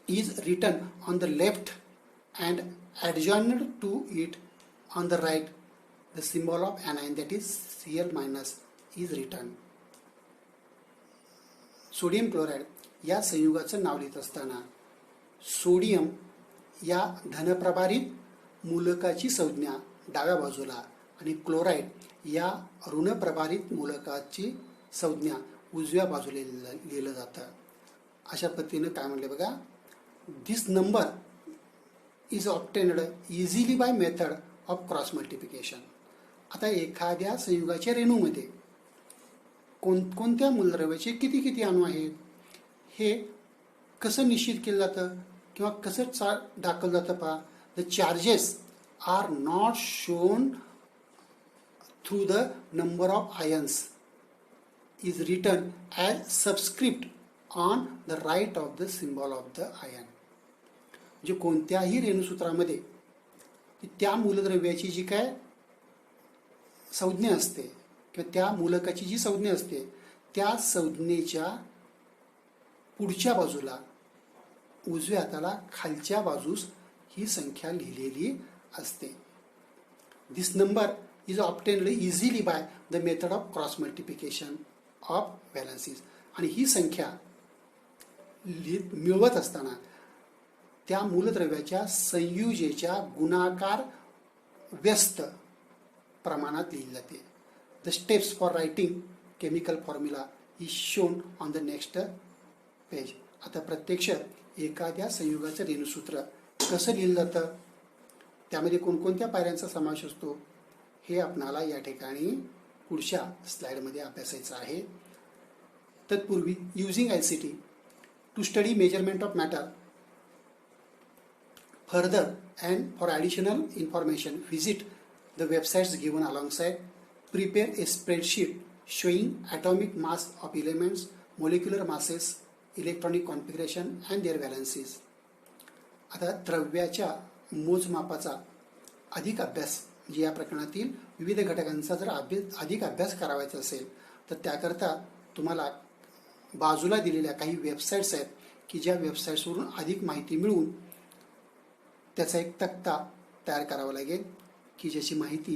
is written on the left and adjoined to it on the right, the symbol of anion, that is Cl minus, is written. Sodium chloride या संयुगाचं नाव लिहित असताना sodium या धनप्रभारित मूलकाची संज्ञा डाव्या बाजूला आणि chloride या ऋणप्रभारित मूलकाची संज्ञा उजव्या बाजूला लिहिलं जातं. अशा पद्धतीनं काय म्हणले बघा, this number is obtained easily by method of cross multiplication. आता एखाद्या संयुगाच्या रेणूमध्ये कोणकोणत्या मूलद्रव्याचे किती किती अणू आहेत हे कसं निश्चित केलं जातं किंवा कसं दाखवलं जातं पहा. The charges are not shown through the number of ions is written as subscript on the right of the symbol of the ion. म्हणजे कोणत्याही रेणूसूत्रामध्ये त्या मूलद्रव्याची जी काय संज्ञा असते किंवा त्या मूलकाची जी संज्ञा असते त्या संज्ञेच्या पुढच्या बाजूला उजव्या हाताला खालच्या बाजूस ही संख्या लिहिलेली असते. This number is obtained easily by the method of cross multiplication of valencies. आणि ही संख्या मिळवत असताना त्या मूलद्रव्याच्या संयुजेच्या गुणाकार व्यस्त प्रमाणात लिहिली जाते. The steps for writing chemical formula is shown on the next page. आता प्रत्यक्ष एखाद्या संयुगाचं रेणूसूत्र कसं लिहिलं जातं, त्यामध्ये कोणकोणत्या पायऱ्यांचा समावेश असतो हे आपणाला या ठिकाणी पुढच्या स्लाइडमध्ये अभ्यासायचं आहे. तत्पूर्वी using LCT to study measurement of matter further and for additional information visit the websites given alongside. Prepare a spreadsheet showing atomic mass of elements, molecular masses, electronic configuration and their valencies. आता द्रव्याच्या मोजमापाचा अधिक अभ्यास म्हणजे या प्रकरणातील विविध घटकांचा जर अधिक अभ्यास करावायचा असेल तर त्याकरता तुम्हाला बाजूला दिलेल्या काही वेबसाईट्स आहेत की ज्या वेबसाईट्सवरून अधिक माहिती मिळवून त्याचा एक तक्ता तयार करावा लागेल की ज्याची माहिती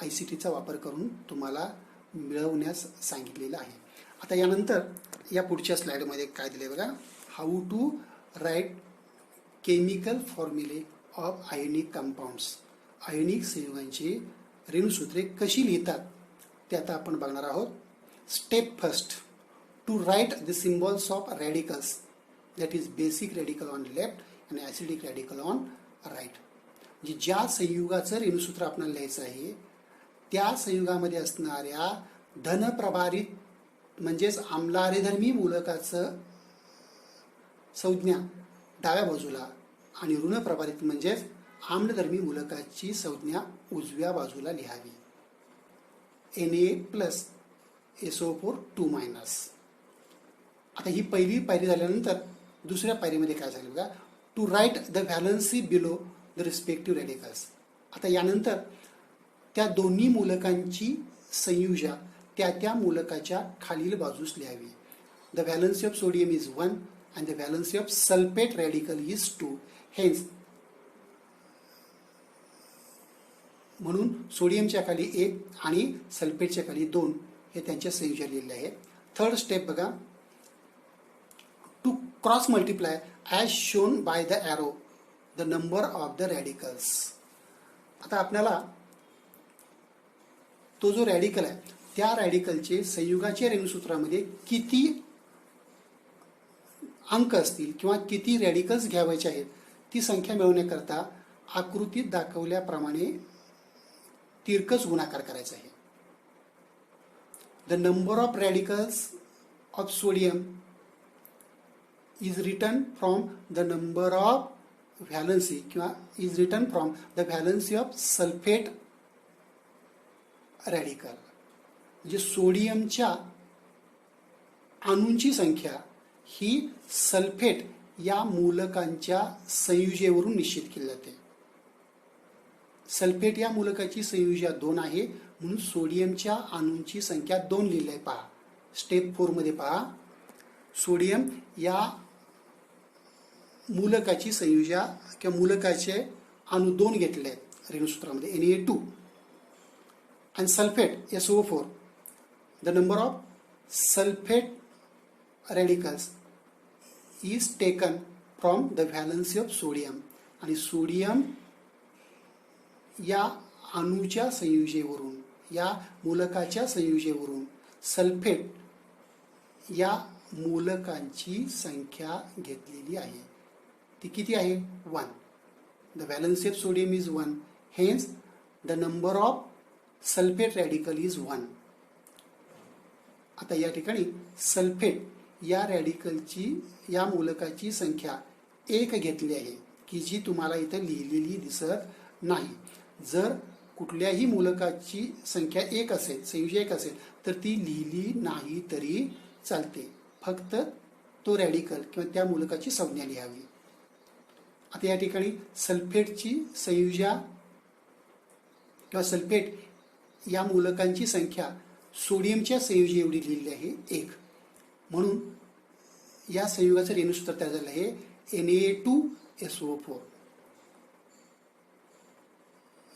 ICTचा वापर करून तुम्हाला मिळवण्यास सांगितलेलं आहे. आता यानंतर या पुढच्या स्लाइडमध्ये काय दिले बघा, how to write chemical formulae of ionic compounds. Ionic संयुगांची रेणूसूत्रे कशी लिहितात ते आता आपण बघणार आहोत. Step first, to write the symbols of radicals, that is basic radical on left आणि ॲसिडिक रॅडिकल ऑन राईट. म्हणजे ज्या संयुगाचं रेणूसूत्र आपल्याला लिहायचं आहे त्या संयुगामध्ये असणाऱ्या धनप्रभारित म्हणजेच आम्लारेधर्मी मूलकाचं संज्ञा डाव्या बाजूला आणि ऋणप्रभारित म्हणजेच आम्लधर्मी मूलकाची संज्ञा उजव्या बाजूला लिहावी. Na+SO4 2-. आता ही पहिली पायरी झाल्यानंतर दुसऱ्या पायरीमध्ये काय झालं बघा, to write the valency below the respective radicals. आता यानंतर त्या दोन्ही मूलकांची संयुजा त्या मूलकाच्या खालील बाजूस लिहावी. The valency of sodium is 1 and the valency of sulphate radical is 2. Hence म्हणून सोडियमच्या खाली 1 आणि सल्फेटच्या खाली 2 हे त्यांच्या संयुजा लिहिलेले आहे. थर्ड स्टेप बघा, to cross multiply as shown by the arrow the number of the radicals. आता आपल्याला तो जो रॅडिकल आहे त्या रॅडिकलचे संयुगाच्या रेणूसूत्रामध्ये किती अंक असतील किंवा किती रॅडिकल्स घ्यावायचे आहेत ती संख्या मिळवण्याकरता आकृतीत दाखवल्याप्रमाणे तिरकस गुणाकार करायचा आहे. The number of radicals of sodium is written from the number of valency किंवा is written from the valency of sulfate radical. म्हणजे सोडियमच्या अणूंची संख्या ही सल्फेट या मूलकांच्या संयुजेवरून निश्चित केली जाते. सल्फेट या मूलकाची संयुजा 2 आहे म्हणून सोडियमच्या अणूंची संख्या 2 लिहिली आहे. पहा स्टेप 4 मध्ये पहा, सोडियम या मूलकाची संयुजा किंवा मूलकाचे अणू 2 घेतले आहेत रेणूसूत्रामध्ये Na2 आणि sulphate SO4. The number of sulphate radicals is taken from the valency of sodium. आणि सोडियम या अणूच्या संयुजेवरून, या मूलकाच्या संयुजेवरून सल्फेट या मूलकांची संख्या घेतलेली आहे. ती किती आहे? 1. The valency of sodium is 1. Hence the number of sulphate radical is 1. आता या ठिकाणी सल्फेट या रॅडिकलची, या मूलकाची संख्या 1 घेतली आहे, की जी तुम्हाला इथं लिहिलेली दिसत नाही. जर कुठल्याही मूलकाची संख्या 1 असेल, संयुजे 1 असेल, तर ती लिहिली नाही तरी चालते. फक्त तो रॅडिकल किंवा त्या मूलकाची संज्ञा लिहावी. आता या ठिकाणी सल्फेटची संयुजा किंवा सल्फेट या मूलकांची संख्या सोडियमच्या संयुजे एवढी लिहिलेली आहे 1. म्हणून या संयुगाचं रेणुसूत्र तयार झालं आहे Na2SO4.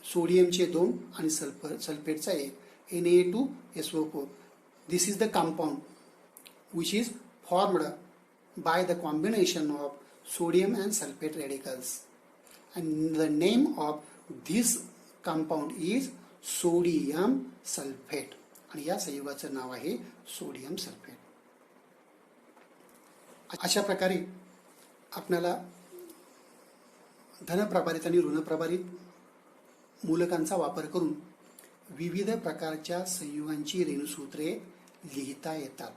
सोडियमचे 2 आणि सल्फेटचा 1, Na2SO4. This is the compound which is formed by the combination of sodium and sulfate radicals, and the name of this compound is sodium sulfate. आणि या संयुगाचं नाव आहे सोडियम सल्फेट. अशा प्रकारे आपल्याला धनप्रभारित आणि ऋणप्रभारित मूलकांचा वापर करून विविध प्रकारच्या संयुगांची रेणुसूत्रे लिहिता येतात.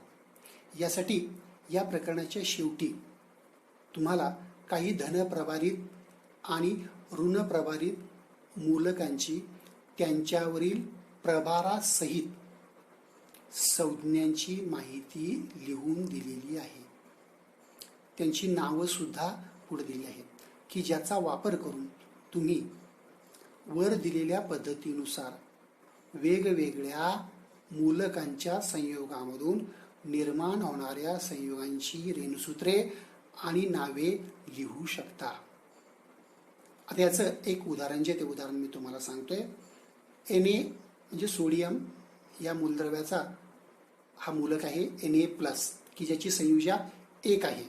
यासाठी या प्रकरणाच्या शेवटी तुम्हाला काही धनप्रभारित आणि ऋणप्रभारित मूलकांची त्यांच्यावरील प्रभारासहित संज्ञांची माहिती लिहून दिलेली आहे. त्यांची नावं सुद्धा पुढे दिली आहेत, की ज्याचा वापर करून तुम्ही वर दिलेल्या पद्धतीनुसार वेगवेगळ्या मूलकांच्या संयोगामधून निर्माण होणाऱ्या संयुगांची रेणुसूत्रे आणि नावे लिहू शकता. आता याचं एक उदाहरण जे ते उदाहरण मी तुम्हाला सांगतोय. Na म्हणजे सोडियम या मूलद्रव्याचा हा मूलक आहे Na+, की ज्याची संयुजा 1 आहे.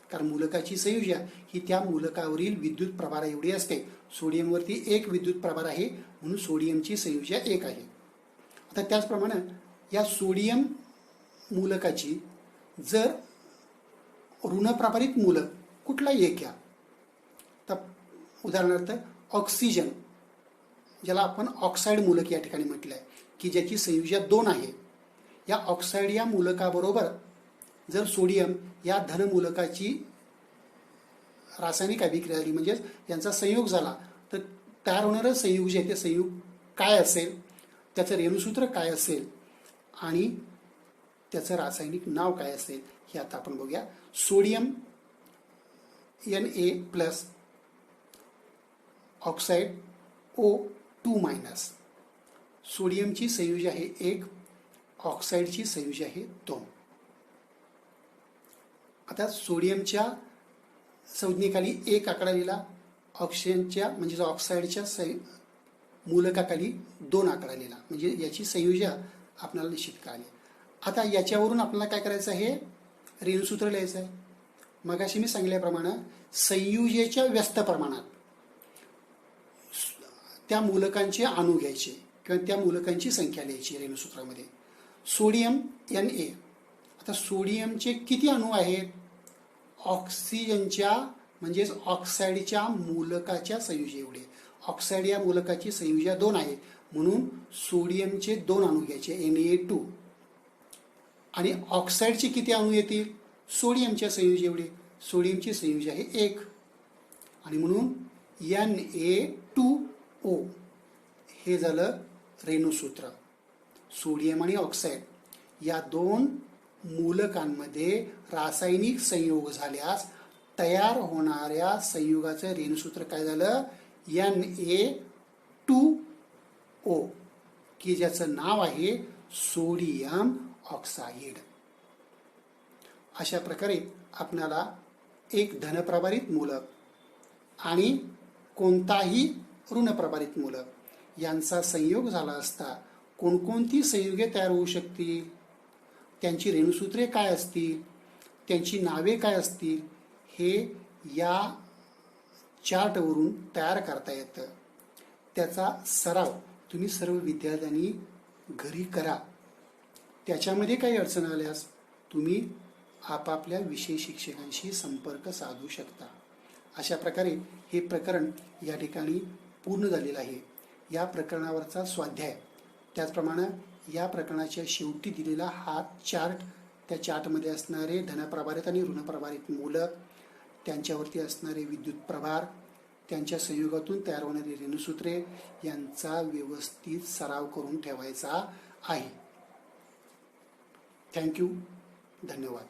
कारण मूलकाची संयुजा ही त्या मूलकावरील विद्युत प्रभार एवढी असते. सोडियमवरती 1 विद्युत प्रभार आहे, म्हणून सोडियमची संयुजा 1 आहे. आता त्याचप्रमाणे या सोडियम मूलकाची जर ऋणप्रभारित मूलक कुठलाही एक घ्या, तर उदाहरणार्थ ऑक्सिजन, ज्याला आपण ऑक्साईड मूलक या ठिकाणी म्हटलं आहे, की ज्याची संयुजा 2 आहे. या ऑक्साईड या मूलकाबरोबर जर सोडियम या धनमूलकाची रासायनिक अभिक्रिया झाली, म्हणजेच यांचा संयोग झाला, तर तयार होणारं संयुग जे आहे ते संयुग काय असेल, त्याचं रेणुसूत्र काय असेल आणि त्याचं रासायनिक नाव काय असेल हे आता आपण बघूया. Sodium Na+, oxide O2-. सोडियमची संयुजा आहे 1, ऑक्साईडची संयुजा आहे 2. आता सोडियमच्या संज्ञेखाली 1 आकडा लिहिला, ऑक्सिजनच्या म्हणजेच ऑक्साईडच्या मूलकाखाली 2 आकडा लिहिला, म्हणजे याची संयुजा आपल्याला निश्चित कळाली. आता याच्यावरून आपल्याला काय करायचं आहे? रेणुसूत्र लिहायचं आहे. मगाशी मी सांगितल्याप्रमाणे संयुजेच्या व्यस्त प्रमाणात त्या मूलकांचे अणू घ्यायचे किंवा त्या मूलकांची संख्या लिहायची रेणुसूत्रामध्ये. Sodium Na. आता सोडियमचे किती अणू आहेत? ऑक्सिजनच्या म्हणजेच ऑक्साईडच्या मूलकाच्या संयुजे एवढे. ऑक्साईड या मूलकाची संयुजा 2 आहे, म्हणून सोडियमचे 2 अणू घ्यायचे Na2. आणि ऑक्साईडचे किती अणू येतील? सोडियमच्या संयुजे एवढे. सोडियमची संयुजा आहे 1, आणि म्हणून Na2O हे झालं रेणुसूत्र. सोडियम आणि ऑक्साईड या 2 मूलकांमध्ये रासायनिक संयोग झाल्यास तयार होणाऱ्या संयुगाचं रेणुसूत्र काय झालं? Na2O, की ज्याचं नाव आहे सोडियम ऑक्साईड. अशा प्रकारे आपल्याला एक धनप्रभारित मूलक आणि कोणताही ऋणप्रभारित मूलक यांचा संयोग झाला असता कोणकोणती संयुगे तयार होऊ शकतील, त्यांची रेणुसूत्रे काय असतील, त्यांची नावे काय असतील, हे या चार्टवरून तयार करता येतं. त्याचा सराव तुम्ही सर्व विद्यार्थ्यांनी घरी करा. त्याच्यामध्ये काही अडचण आल्यास तुम्ही आपापल्या विषय शिक्षकांशी संपर्क साधू शकता. अशा प्रकारे हे प्रकरण या ठिकाणी पूर्ण झालेलं आहे. या प्रकरणावरचा स्वाध्याय, त्याचप्रमाणे या प्रकरणाच्या शेवटी दिलेला हा चार्ट, त्या चार्टमध्ये असणारे धनप्रभारित आणि ऋणप्रभारित मूलक, त्यांच्यावरती असणारे विद्युत प्रभार, त्यांच्या संयोगातून तयार होणारी रेणुसूत्रे यांचा व्यवस्थित सराव करून ठेवायचा आहे. थँक्यू. धन्यवाद.